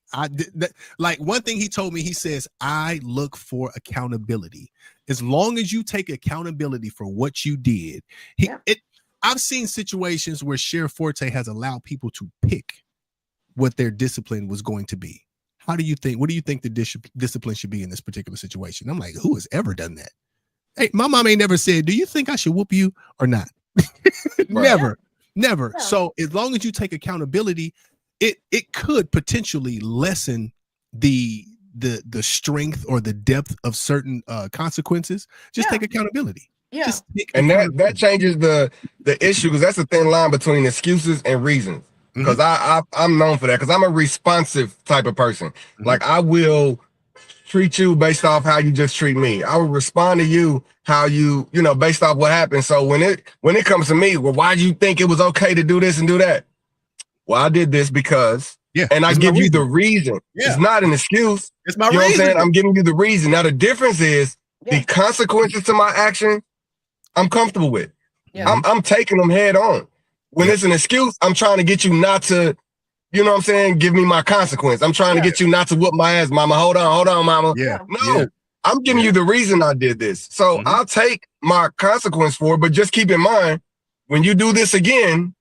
Like one thing he told me, he says, I look for accountability. As long as you take accountability for what you did, I've seen situations where Sheriff Forte has allowed people to pick what their discipline was going to be. What do you think the discipline should be in this particular situation? I'm like, who has ever done that? Hey, my mom ain't never said, do you think I should whoop you or not? Never. Yeah. So as long as you take accountability, it could potentially lessen the strength or the depth of certain consequences. Just take accountability. Yeah. And that changes the issue, because that's the thin line between excuses and reasons. because I'm known for that, because I'm a responsive type of person. Like, I will treat you based off how you just treat me. I will respond to you how you know, based off what happened. So when it comes to me, well, why do you think it was okay to do this and do that? Well, I did this because, and I give you the reason. It's not an excuse. It's my reason. What I'm saying? I'm giving you the reason. Now, the difference is the consequences to my action, I'm comfortable with. I'm taking them head on. When it's an excuse, I'm trying to get you not to, you know what I'm saying, give me my consequence. I'm trying to get you not to whoop my ass, mama. Hold on, mama. No, I'm giving you the reason I did this. So I'll take my consequence for it, but just keep in mind, when you do this again,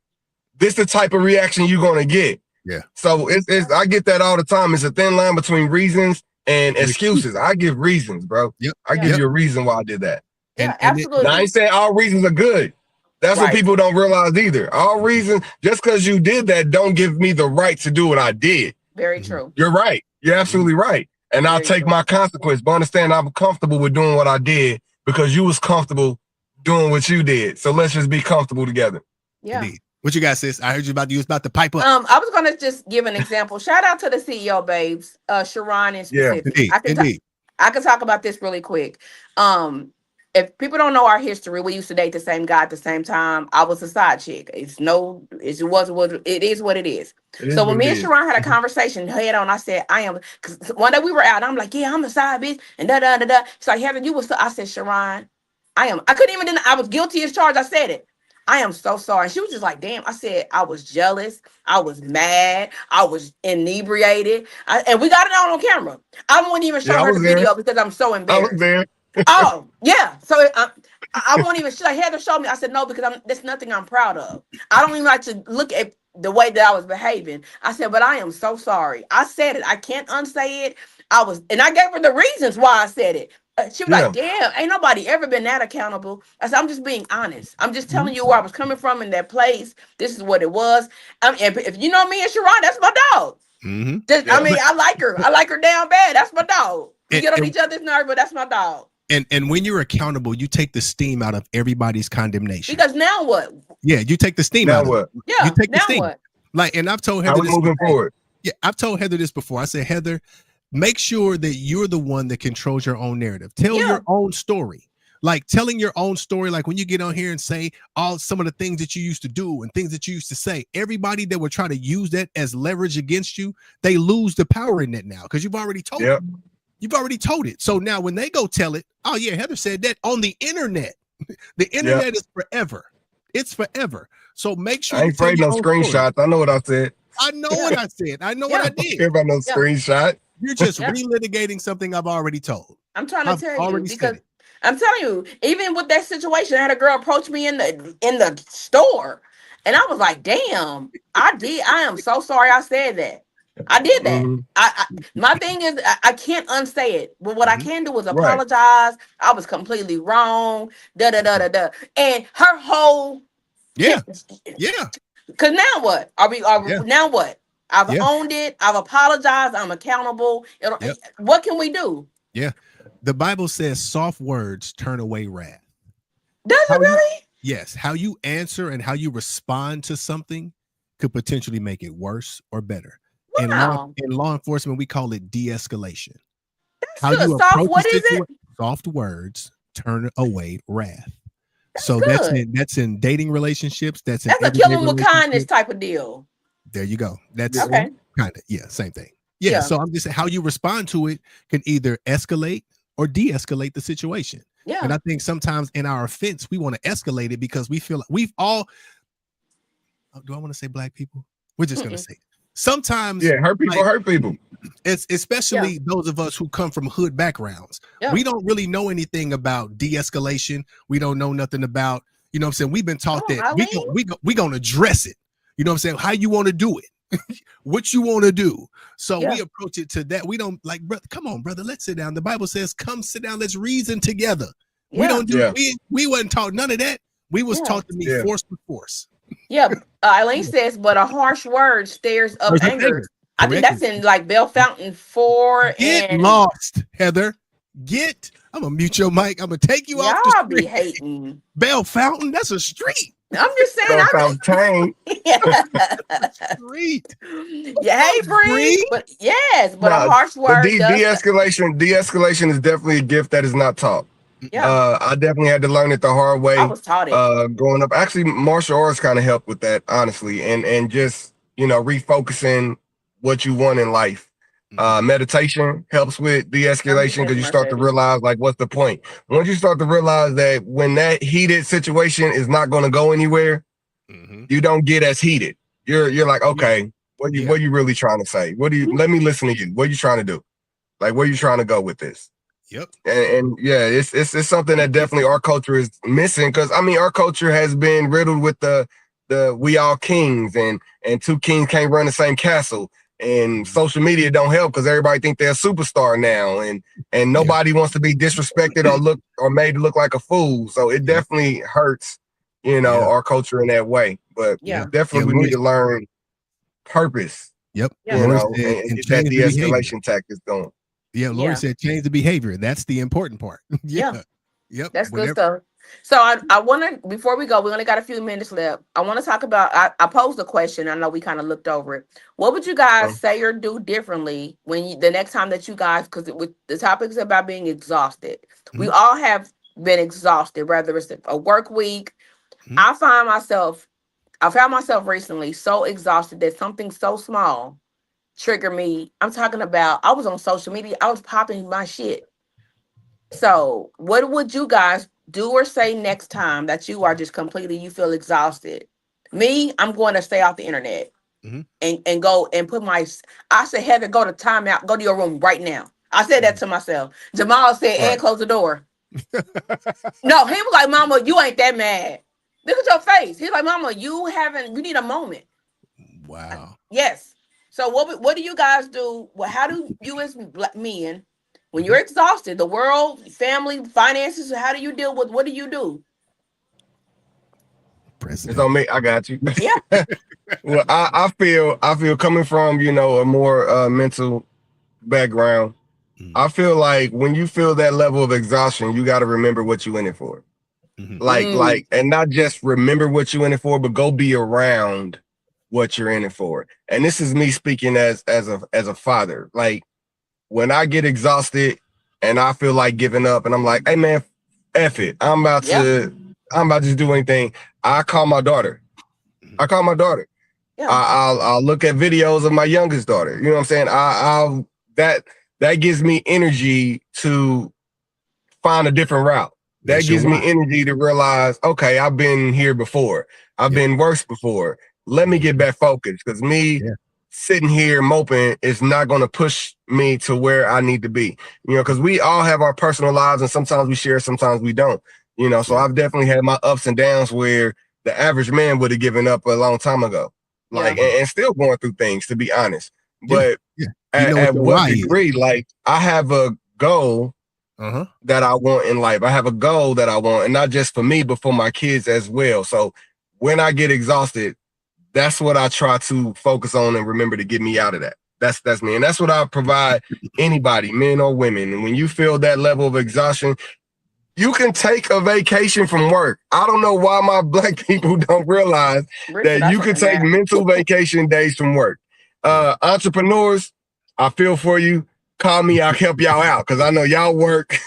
this is the type of reaction you're going to get. Yeah. So I get that all the time. It's a thin line between reasons and excuses. I give reasons, bro. I give you a reason why I did that. Absolutely. Now, I ain't saying all reasons are good. That's what people don't realize either. All reasons, just because you did that, don't give me the right to do what I did. Very true. You're right. You're absolutely right. And I'll take my consequence, but understand I'm comfortable with doing what I did because you was comfortable doing what you did. So let's just be comfortable together. Yeah. Indeed. What you got, sis? I heard you was about to pipe up. I was gonna just give an example. Shout out to the CEO babes, Sharon in specific. Indeed. I can talk about this really quick. If people don't know our history, we used to date the same guy at the same time. I was a side chick. It is what it is. So when me and Sharon had a conversation head on, I said, I am, because one day we were out, I'm like, yeah, I'm a side bitch, and da. She's like, Heather, you was, I said, Sharon, I couldn't even, I was guilty as charged. I said it. I am so sorry. She was just like, damn. I said, I was jealous. I was mad. I was inebriated. And we got it on camera. I won't even show her the video because I'm so embarrassed. I was there. Oh, yeah. So I won't even, she's like, Heather, show me. I said, no, because there's nothing I'm proud of. I don't even like to look at the way that I was behaving. I said, but I am so sorry. I said it. I can't unsay it. And I gave her the reasons why I said it. She was like, damn, ain't nobody ever been that accountable. I said, I'm just being honest. I'm just telling you where I was coming from in that place. This is what it was. And if you know me and Sharon, that's my dog. I mean, I like her. I like her down bad. That's my dog. We get on each other's nerves, but that's my dog. And when you're accountable, you take the steam out of everybody's condemnation. Because now what? Yeah, you take the steam out of it. Yeah, you take the now steam. what? Like, and I've told Heather this moving forward. Yeah, I've told Heather this before. I said, Heather, make sure that you're the one that controls your own narrative. Tell your own story. Like telling your own story, like when you get on here and say some of the things that you used to do and things that you used to say, everybody that would try to use that as leverage against you, they lose the power in that now because you've already told it. You've already told it. So now when they go tell it, oh yeah, Heather said that on the internet. The internet is forever. It's forever. So make sure. I ain't afraid no screenshots. I know what I said. I know what I said. I know what I did. I don't care about no screenshot. You're just relitigating something I've already told. I'm trying to tell you because I'm telling you, even with that situation, I had a girl approach me in the store, and I was like, "Damn, I am so sorry I said that. I did that. My thing is, I can't unsay it. But what I can do is apologize. I was completely wrong. And her whole Because now what? Now what? I've owned it. I've apologized. I'm accountable. What can we do? Yeah. The Bible says soft words turn away wrath. Does it really? Yes. How you answer and how you respond to something could potentially make it worse or better. Wow. In law enforcement, we call it de-escalation. That's how good. What is it? Soft words turn away wrath. So that's in dating relationships. That's a kill them with kindness type of deal. There you go. That's kind of same thing. Yeah. So I'm just saying how you respond to it can either escalate or de-escalate the situation. Yeah. And I think sometimes in our offense, we want to escalate it because we feel like we've all. Do I want to say black people? We're just gonna say it. Sometimes hurt people. It's especially those of us who come from hood backgrounds. We don't really know anything about de-escalation. We don't know nothing about, you know what I'm saying? We've been taught that we gonna address it. You know what I'm saying? How you want to do it, what you want to do. So we approach it to that. We don't like, brother, come on, brother, let's sit down. The Bible says, come sit down, let's reason together. We don't do we wasn't taught none of that. We was taught to be force with force. Yeah, Eileen says, but a harsh word stirs up anger. I think that's in like Bell Fountain 4. Get lost, Heather. I'm gonna mute your mic. I'm gonna take you off the street. Be hating. Bell Fountain, that's a street. I'm just saying. I'm tame. Street. Yeah, hey, Bree. But yes, but a harsh word. De-escalation is definitely a gift that is not taught. Yeah. I definitely had to learn it the hard way. I was taught it. Growing up. Actually, martial arts kind of helped with that, honestly, and just refocusing what you want in life. Meditation helps with de-escalation because you start to realize like what's the point. Once you start to realize that when that heated situation is not going to go anywhere, you don't get as heated. You're like, okay, what you really trying to say? Let me listen to you. What are you trying to do? Like, where are you trying to go with this? Yep. And yeah, it's something that definitely our culture is missing, because I mean our culture has been riddled with the we all kings and two kings can't run the same castle, and social media don't help because everybody think they're a superstar now, and nobody wants to be disrespected or made to look like a fool. So it definitely hurts, our culture in that way. But definitely we need to learn purpose. Yep. And get that de-escalation tactics going. Yeah, Lori said change the behavior. That's the important part. Yep. That's good stuff. So I want to, before we go, we only got a few minutes left. I want to talk about, I posed a question. I know we kind of looked over it. What would you guys say or do differently the next time that you guys, because the topic is about being exhausted. We all have been exhausted, whether it's a work week. I found myself recently so exhausted that something so small trigger me. I'm talking about, I was on social media, I was popping my shit. So what would you guys do or say next time that you are just completely, you feel exhausted? Me, I'm going to stay off the internet and go and I said, Heather, go to timeout, go to your room right now. I said that to myself. Jamal said, Ed, close the door. No, he was like, Mama, you ain't that mad. Look at your face. He's like, Mama, you need a moment. Wow. Yes. So what do you guys do? Well, how do you as men, when you're exhausted, the world, family, finances, how do you deal with, what do you do? President. It's on me. I got you. Yeah. Well, I feel coming from, a more mental background, I feel like when you feel that level of exhaustion, you got to remember what you in it for. Like, and not just remember what you in it for, but go be around what you're in it for. And this is me speaking as a father. Like, when I get exhausted and I feel like giving up and I'm like, hey man, F it. I'm about to just do anything. I call my daughter. Yeah. I'll look at videos of my youngest daughter. You know what I'm saying? That gives me energy to find a different route. That gives me energy to realize, okay, I've been here before. I've been worse before. Let me get back focused, because sitting here moping is not going to push me to where I need to be. Because we all have our personal lives, and sometimes we share, sometimes we don't. So I've definitely had my ups and downs where the average man would have given up a long time ago, like, and still going through things, to be honest. But at what degree? Like, I have a goal that I want in life. I have a goal that I want, and not just for me, but for my kids as well. So when I get exhausted, that's what I try to focus on and remember to get me out of that. That's me. And that's what I provide anybody, men or women. And when you feel that level of exhaustion, you can take a vacation from work. I don't know why my Black people don't realize that you can take mental vacation days from work. Entrepreneurs, I feel for you. Call me, I'll help y'all out, because I know y'all work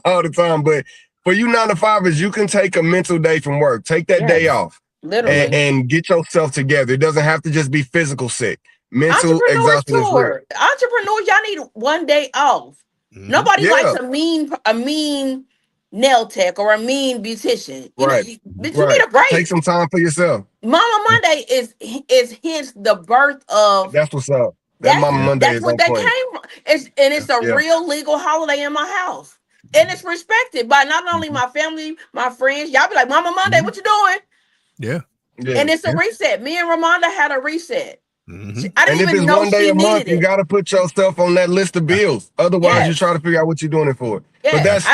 all the time. But for you 9-to-5ers, you can take a mental day from work. Take that day off. Literally. And get yourself together. It doesn't have to just be physical sick. Mental exhaustion is real. Entrepreneurs, y'all need one day off. Nobody likes a mean nail tech or a mean beautician. You need a break. Take some time for yourself. Mama Monday is hence the birth of. That's what's up. Mama Monday that's is what that came from. It's a real legal holiday in my house, and it's respected by not only my family, my friends. Y'all be like, Mama Monday, what you doing? Yeah. And it's a reset. Me and Ramonda had a reset. I didn't even know one day a month, you got to put yourself on that list of bills. Otherwise, you try to figure out what you're doing it for. But that's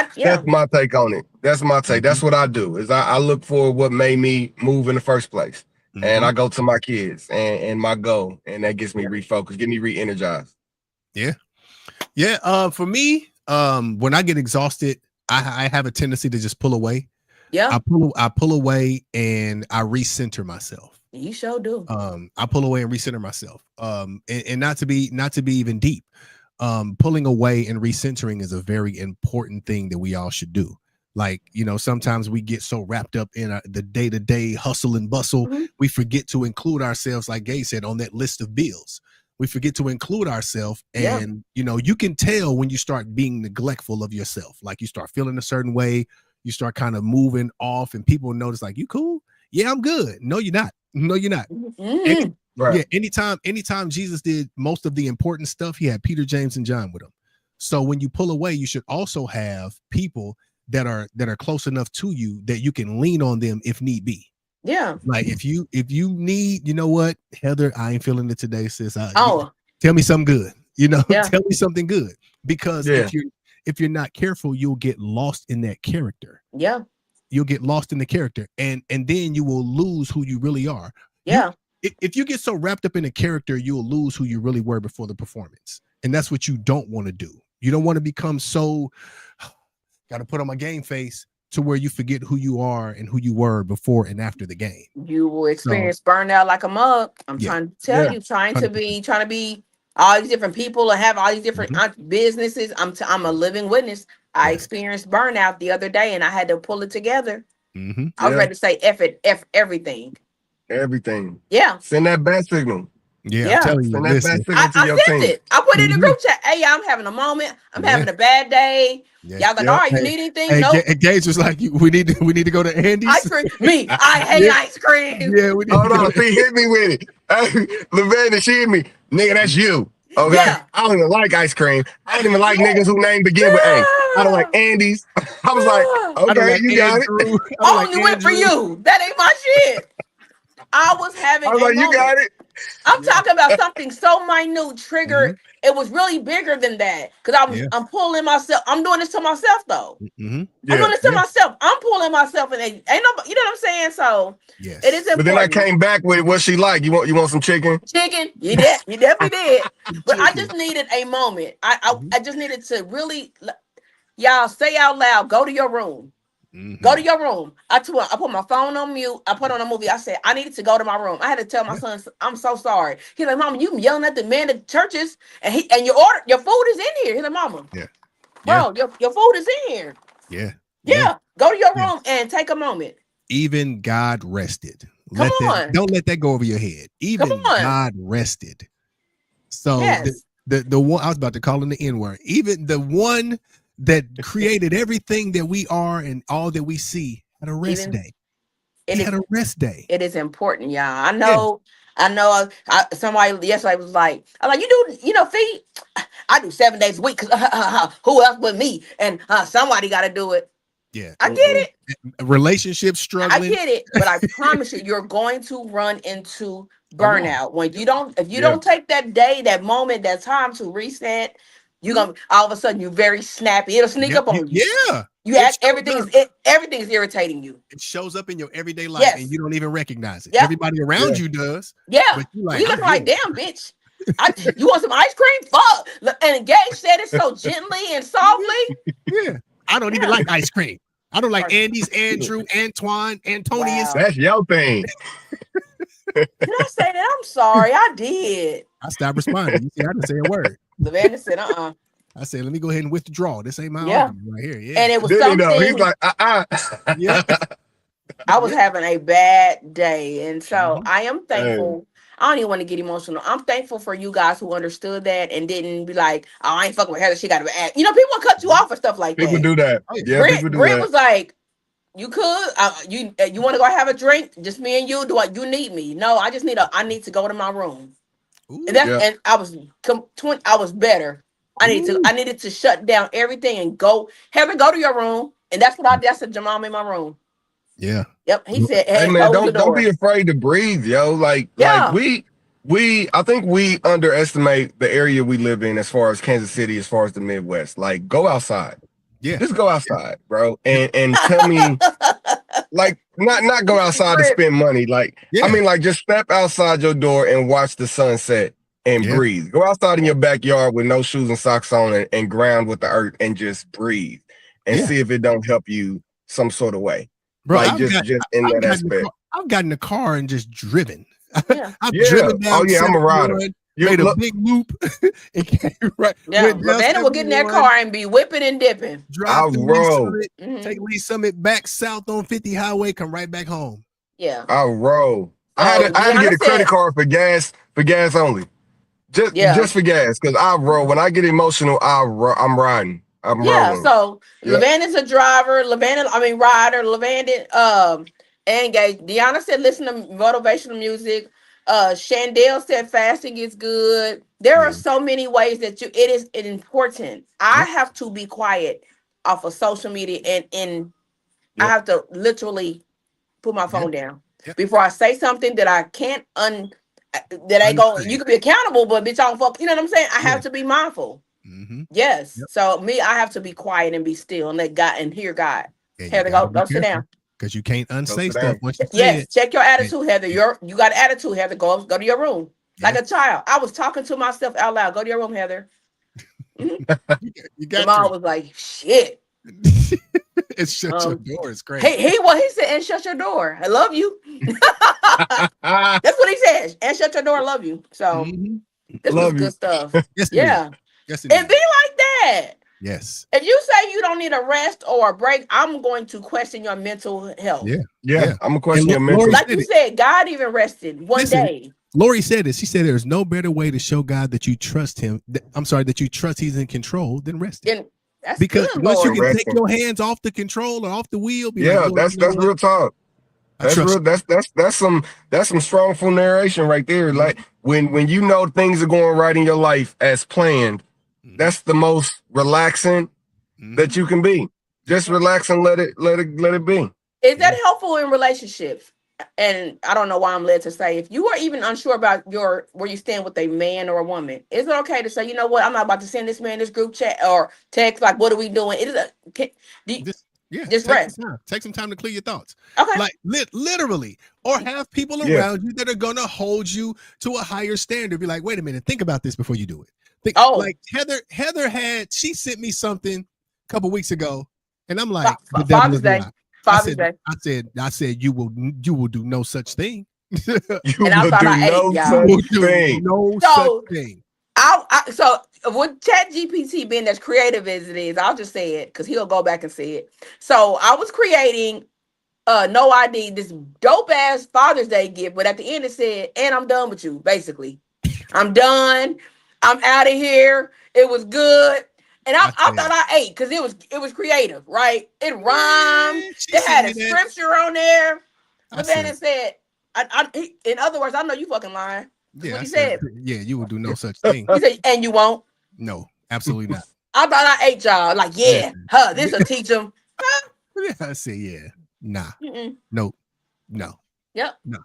my take on it. That's my take. That's what I do. Is I look for what made me move in the first place, and I go to my kids and my goal, and that gets me refocused, get me re-energized. For me, when I get exhausted, I have a tendency to just pull away. Yeah. I pull away and I recenter myself. You sure do. I pull away and recenter myself. And not to be even deep. Pulling away and recentering is a very important thing that we all should do. Like, sometimes we get so wrapped up in the day-to-day hustle and bustle, we forget to include ourselves, like Gay said, on that list of bills. We forget to include ourselves, and you can tell when you start being neglectful of yourself. Like, you start feeling a certain way, you start kind of moving off, and people notice, like, you cool? Yeah, I'm good. No, you're not. No, you're not. Right. Yeah, anytime Jesus did most of the important stuff, he had Peter, James, and John with him. So when you pull away, you should also have people that are close enough to you that you can lean on them if need be. Yeah. Like if you need, what, Heather, I ain't feeling it today, sis. Tell me something good. Tell me something good. Because if you're not careful, you'll get lost in that character. Yeah. You'll get lost in the character, and then you will lose who you really are. Yeah. If you get so wrapped up in a character, you'll lose who you really were before the performance. And that's what you don't want to do. You don't want to become so got to put on my game face to where you forget who you are and who you were before and after the game. You will experience burnout like a mug. I'm trying to tell you, trying to be all these different people and have all these different businesses. I'm a living witness. I experienced burnout the other day and I had to pull it together. I was ready to say F it, F everything. Everything. Yeah. Send that bat signal. Yeah, I'm telling you. I sent it. I put it in the group chat. Hey, I'm having a moment. I'm having a bad day. Y'all like, all right, you need anything? Hey, nope. Gage was like, we need to go to Andy's. Ice cream. Me, I hate ice cream. Yeah, we need hold on. She hit me with it. Lavanda, she hit me. Nigga, that's you. Okay. Yeah. I don't even like ice cream. I don't even like niggas whose name begin with A. I don't like Andy's. I was like, okay, like you got it. I only went for you. That ain't my shit. I was having. I was like, you got it. I'm talking about something so minute, triggered. It was really bigger than that because I'm pulling myself. I'm doing this to myself though. I'm doing this to myself. I'm pulling myself, and ain't nobody. You know what I'm saying? So it is important. But then I came back with what she like. You want some chicken? Chicken? You definitely did. But I just needed a moment. I just needed to really, y'all say out loud. Go to your room. Go to your room. I put my phone on mute. I put on a movie. I said, I needed to go to my room. I had to tell my son, I'm so sorry. He's like, Mama, you yelling at the man at churches and your food is in here. He's like, Mama, bro, your food is in here. Yeah. Go to your room and take a moment. Even God rested. Don't let that go over your head. Even God rested. So the one I was about to call him the N-word. Even the one that created everything that we are and all that we see had a rest day. It had a rest day. It is important, y'all. I know. Somebody yesterday was like, I'm like, Fee, I do 7 days a week. Who else but me? And somebody got to do it. Yeah, I get it. Relationship struggling. I get it, but I promise you're going to run into burnout when you don't. If you don't take that day, that moment, that time to reset. You're gonna all of a sudden you're very snappy. It'll sneak up on you. Yeah. You act everything's irritating you. It shows up in your everyday life and you don't even recognize it. Yep. Everybody around you does. Yeah. But you look like, damn bitch. You want some ice cream? Fuck. And Gage said it so gently and softly. Yeah. I don't even like ice cream. I don't like Andy's, Andrew, Antoine, Antonius. Wow. That's your thing. Did I say that? I'm sorry. I did. I stopped responding. You see, I didn't say a word. Lavanda said, I said, let me go ahead and withdraw. This ain't my argument right here. Yeah. And it was something. He's like, Yeah. I was having a bad day. And so I am thankful. I don't even want to get emotional. I'm thankful for you guys who understood that and didn't be like, oh, I ain't fucking with Heather. She got to act. People cut you off for stuff like that. People do that. Yeah, Brent was like, you could, you want to go have a drink? Just me and you. You need me? No, I need to go to my room. Ooh, and I was better. I needed to shut down everything and go. Heather, go to your room, and that's what I did. I said, Jamal, I'm in my room. Yeah. Yep. He said, "Hey man, don't be afraid to breathe, yo. Like I think we underestimate the area we live in as far as Kansas City, as far as the Midwest. Like, go outside. Yeah. Just go outside, bro, and tell me, like, not go outside to spend money. Like, I mean, like, just step outside your door and watch the sunset and breathe. Go outside in your backyard with no shoes and socks on and ground with the earth and just breathe and see if it don't help you some sort of way. Bro, like just in that aspect. I've gotten in the car and just driven. Yeah. I've driven down. I'm a rider. Made a big loop and came right. Yeah, Lavana will get in that car and be whipping and dipping. Drive through Lee Summit, take Lee Summit back south on 50 Highway, come right back home. Yeah. I'll roll. I had to get a credit card for gas only. Just for gas, because I roll. When I get emotional, I'm riding. I'm rolling. So Lavana's a driver. Rider. Lavana, engaged. Deanna said listen to motivational music. Chandel said fasting is good. There are so many ways that it is important. I have to be quiet off of social media and I have to literally put my phone down before I say something that I can't that ain't going. You can be accountable, but bitch, I don't fuck. You know what I'm saying? I have to be mindful. Yes. So I have to be quiet and be still and let God and hear God. Heather, go sit down. Because you can't unsay stuff once you say it. Check your attitude, Heather. You got an attitude, Heather. Go to your room. Like a child. I was talking to myself out loud. Go to your room, Heather. You got Mom was like, shit. It's shut your door. It's great. He said, and shut your door. I love you. That's what he says. And shut your door. I love you. So this was good stuff. Yes, yes, it be like that. Yes. If you say you don't need a rest or a break, I'm going to question your mental health. Yeah. I'm gonna question your mental. Like you said, God even rested one day. Lori said this. She said there's no better way to show God that you trust him. That you trust he's in control than resting. Because once you can take your hands off the control or off the wheel, that's real talk. That's some strongful narration right there. Like when you know things are going right in your life as planned, that's the most relaxing that you can be. Just relax and let it be. Is that helpful in relationships? And I don't know why I'm led to say, if you are even unsure about where you stand with a man or a woman, is it okay to say, you know what, I'm not about to send this man this group chat or text, like, what are we doing? Just rest. Take some time to clear your thoughts. Okay. Like literally, or have people around you that are gonna hold you to a higher standard. Be like, wait a minute, think about this before you do it. Like Heather she sent me something a couple weeks ago, and I'm like, Father's Day. I said you will do no such thing. You will do no such thing. So with ChatGPT being as creative as it is, I'll just say it because he'll go back and say it. So I was creating No ID, this dope ass Father's Day gift, but at the end it said, and I'm done with you, basically. I'm done. I'm out of here. It was good. And I thought I ate because it was creative, right? It rhymed. It had a scripture on there. But then it said, in other words, I know you fucking lying. That's what he said. Yeah, you will do no such thing. He said, and you won't? No, absolutely not. I thought I ate y'all. Like, this will teach them. I said, nah. No. Yep. No.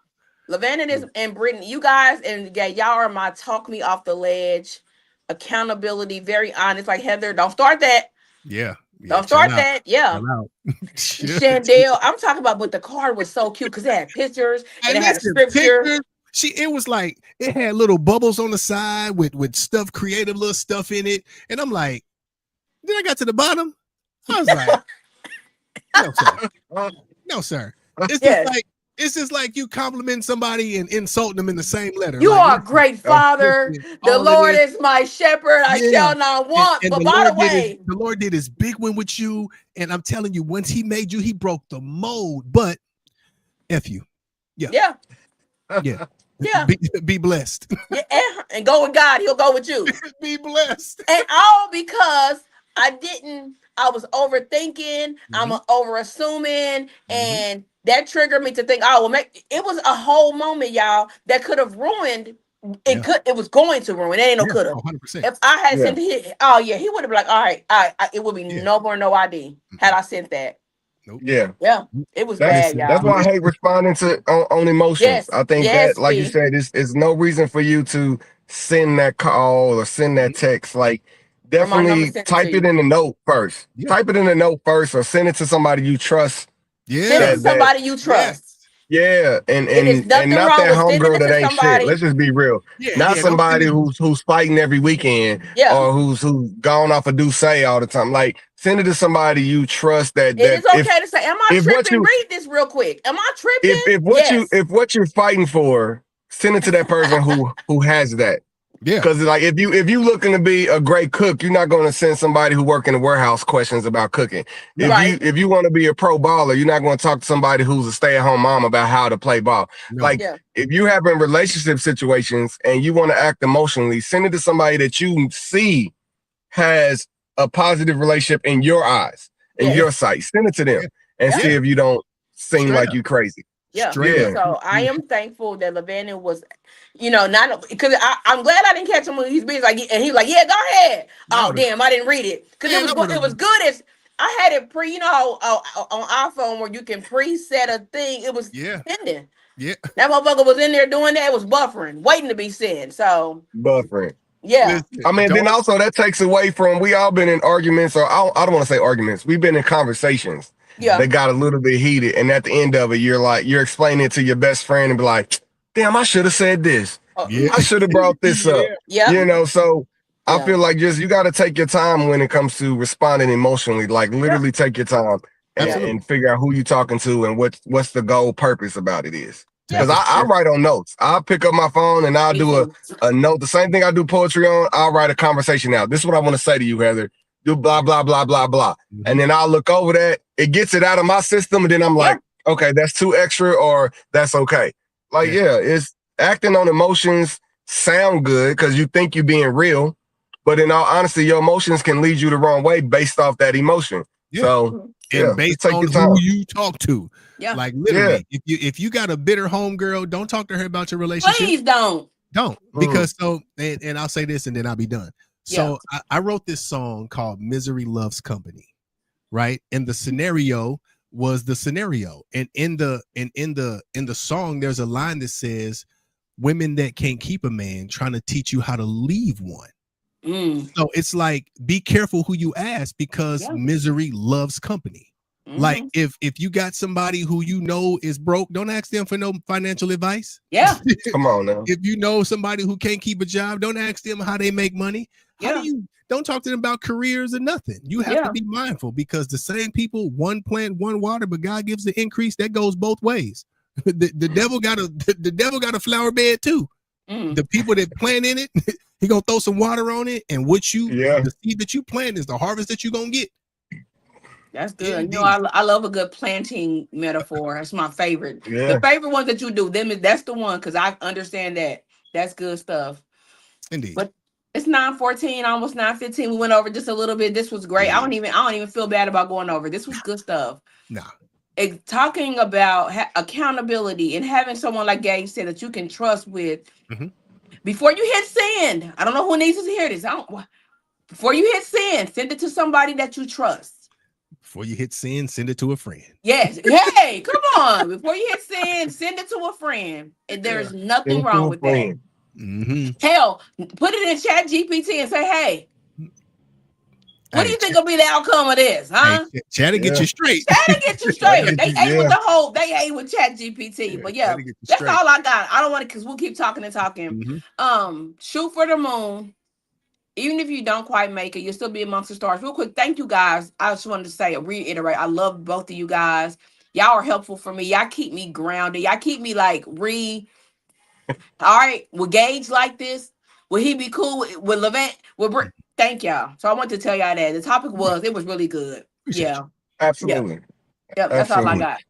Lavana and Brittany, you guys, and y'all are my talk me off the ledge. Accountability, very honest. Like Heather, don't start that. Don't start that. Chandel, I'm talking about, but the card was so cute because it had pictures and it had a scripture. It was like it had little bubbles on the side with stuff, creative little stuff in it, and I'm like, then I got to the bottom. I was like, no, sir. It's just like you compliment somebody and insult them in the same letter. You are a great father. The Lord is my shepherd. I shall not want. But by the way, the Lord did his big one with you. And I'm telling you, once he made you, he broke the mold. But F you. Yeah. Be blessed. And go with God. He'll go with you. Be blessed. And all because I was overthinking. I'm over assuming. And that triggered me to think, it was a whole moment, y'all, that could have ruined. It was going to ruin. It ain't no could have. 100%. If I had sent it, he would have been like, all right, it would be no more, no ID had I sent that. Nope. Yeah, it was bad, y'all. That's why I hate responding to on emotions. Yes. I think that, like you said, it's no reason for you to send that call or send that text. Like, definitely type it in the note first. Type it in the note first, or send it to somebody you trust. Send it to somebody you trust. Yeah, and not that homegirl that ain't shit. Let's just be real. Not somebody who's fighting every weekend, or who's gone off a Douce all the time. Like, Send it to somebody you trust. That it is okay to say, "Am I tripping?" Read this real quick. Am I tripping? If what you're fighting for, send it to that person who has that. Yeah. Because like if you looking to be a great cook, you're not going to send somebody who work in the warehouse questions about cooking. If you want to be a pro baller, you're not going to talk to somebody who's a stay-at-home mom about how to play ball. No. If you have in relationship situations and you want to act emotionally, send it to somebody that you see has a positive relationship in your eyes, in your sight. Send it to them and see if you don't seem like you crazy. Yeah. So I am thankful that Levanny was, not because I'm glad I didn't catch him when he's busy. And he was like, "Yeah, go ahead." Oh, damn, I didn't read it because it was good as I had it on iPhone where you can preset a thing. It was pending. Yeah, that motherfucker was in there doing that. It was buffering, waiting to be sent. So buffering. Yeah. I mean, then also that takes away from, we all been in arguments, or I don't want to say arguments. We've been in conversations. Yeah. That got a little bit heated. And at the end of it, you're explaining it to your best friend and be like, damn, I should have said this. I should have brought this up. Yeah. So I feel like you got to take your time when it comes to responding emotionally. Like literally take your time and figure out who you're talking to and what's the goal purpose about it is. Because I write on notes. I'll pick up my phone and I'll do a note. The same thing I do poetry on, I'll write a conversation out. This is what I want to say to you, Heather. Do blah, blah, blah, blah, blah. And then I'll look over that. It gets it out of my system. And then I'm like, okay, that's too extra or that's okay. Like, it's acting on emotions sound good because you think you're being real. But in all honesty, your emotions can lead you the wrong way based off that emotion. Yeah. So, and based on who you talk to. Yeah. Like literally, if you got a bitter homegirl, don't talk to her about your relationship. Please don't. Because and I'll say this and then I'll be done. So I wrote this song called Misery Loves Company, right? And the scenario was the scenario. And in the song, there's a line that says, "Women that can't keep a man trying to teach you how to leave one." So it's like, be careful who you ask because misery loves company. Like if you got somebody who is broke, don't ask them for no financial advice. Yeah. Come on now. If you know somebody who can't keep a job, don't ask them how they make money. Don't talk to them about careers or nothing. You have to be mindful because the same people, one plant, one water, but God gives the increase. That goes both ways. The devil got a flower bed too. The people that plant in it, he gonna throw some water on it, and the seed that you plant is the harvest that you gonna get. That's good. I love a good planting metaphor. That's my favorite. The favorite ones that you do, that's the one because I understand that. That's good stuff. Indeed. But it's 9:14, almost 9:15. We went over just a little bit. This was great. I don't even feel bad about going over. This was good stuff. Nah. Talking about accountability and having someone like Gage said that you can trust with before you hit send. I don't know who needs to hear this. Before you hit send it to somebody that you trust. Before you hit send it to a friend. Yes. Hey, come on. Before you hit send it to a friend. And there's nothing wrong with that. Hell, put it in ChatGPT and say, "Hey, what do you think will be the outcome of this, huh?" Hey, Chat to get you straight. Chat to get you straight. They ate with ChatGPT. But that's all I got. I don't want to, because we'll keep talking and talking. Shoot for the moon. Even if you don't quite make it, you'll still be amongst the stars. Real quick, thank you guys. I just wanted to reiterate, I love both of you guys. Y'all are helpful for me. Y'all keep me grounded. Y'all keep me like all right, will Gage like this? Will he be cool with Levant? Thank y'all. So I want to tell y'all that the topic was really good. Yeah, absolutely. Yep, that's all I got.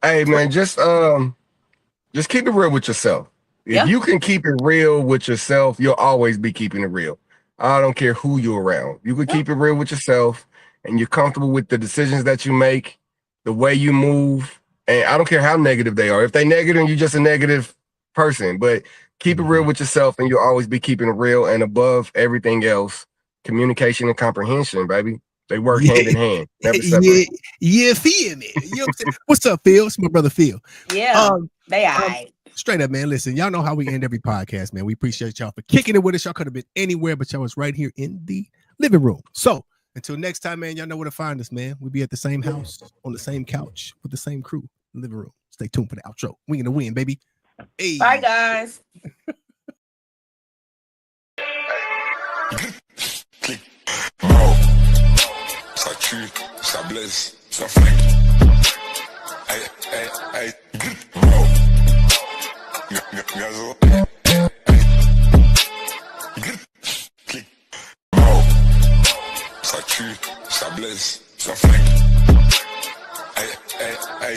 Hey man, just keep it real with yourself. If you can keep it real with yourself, you'll always be keeping it real. I don't care who you're around. You can keep it real with yourself, and you're comfortable with the decisions that you make, the way you move, and I don't care how negative they are. If they negative, you're just a negative person, but keep it real with yourself and you'll always be keeping it real. And above everything else, communication and comprehension, baby. They work hand in hand. Never separate. Feel me. You know what I'm saying? What's up, Phil? It's my brother Phil. Yeah. They all right. Straight up, man. Listen, y'all know how we end every podcast, man. We appreciate y'all for kicking it with us. Y'all could have been anywhere, but y'all was right here in the living room. So until next time, man, y'all know where to find us, man. We'll be at the same house, on the same couch, with the same crew, living room. Stay tuned for the outro. We gonna win, baby. Hey. Bye, guys. Bro, it's like ça blesse, ça flingue. Aïe, aïe, aïe, bro. Gazo. Bro. Ça tue, ça blesse, ça flingue. Aïe, aïe, aïe.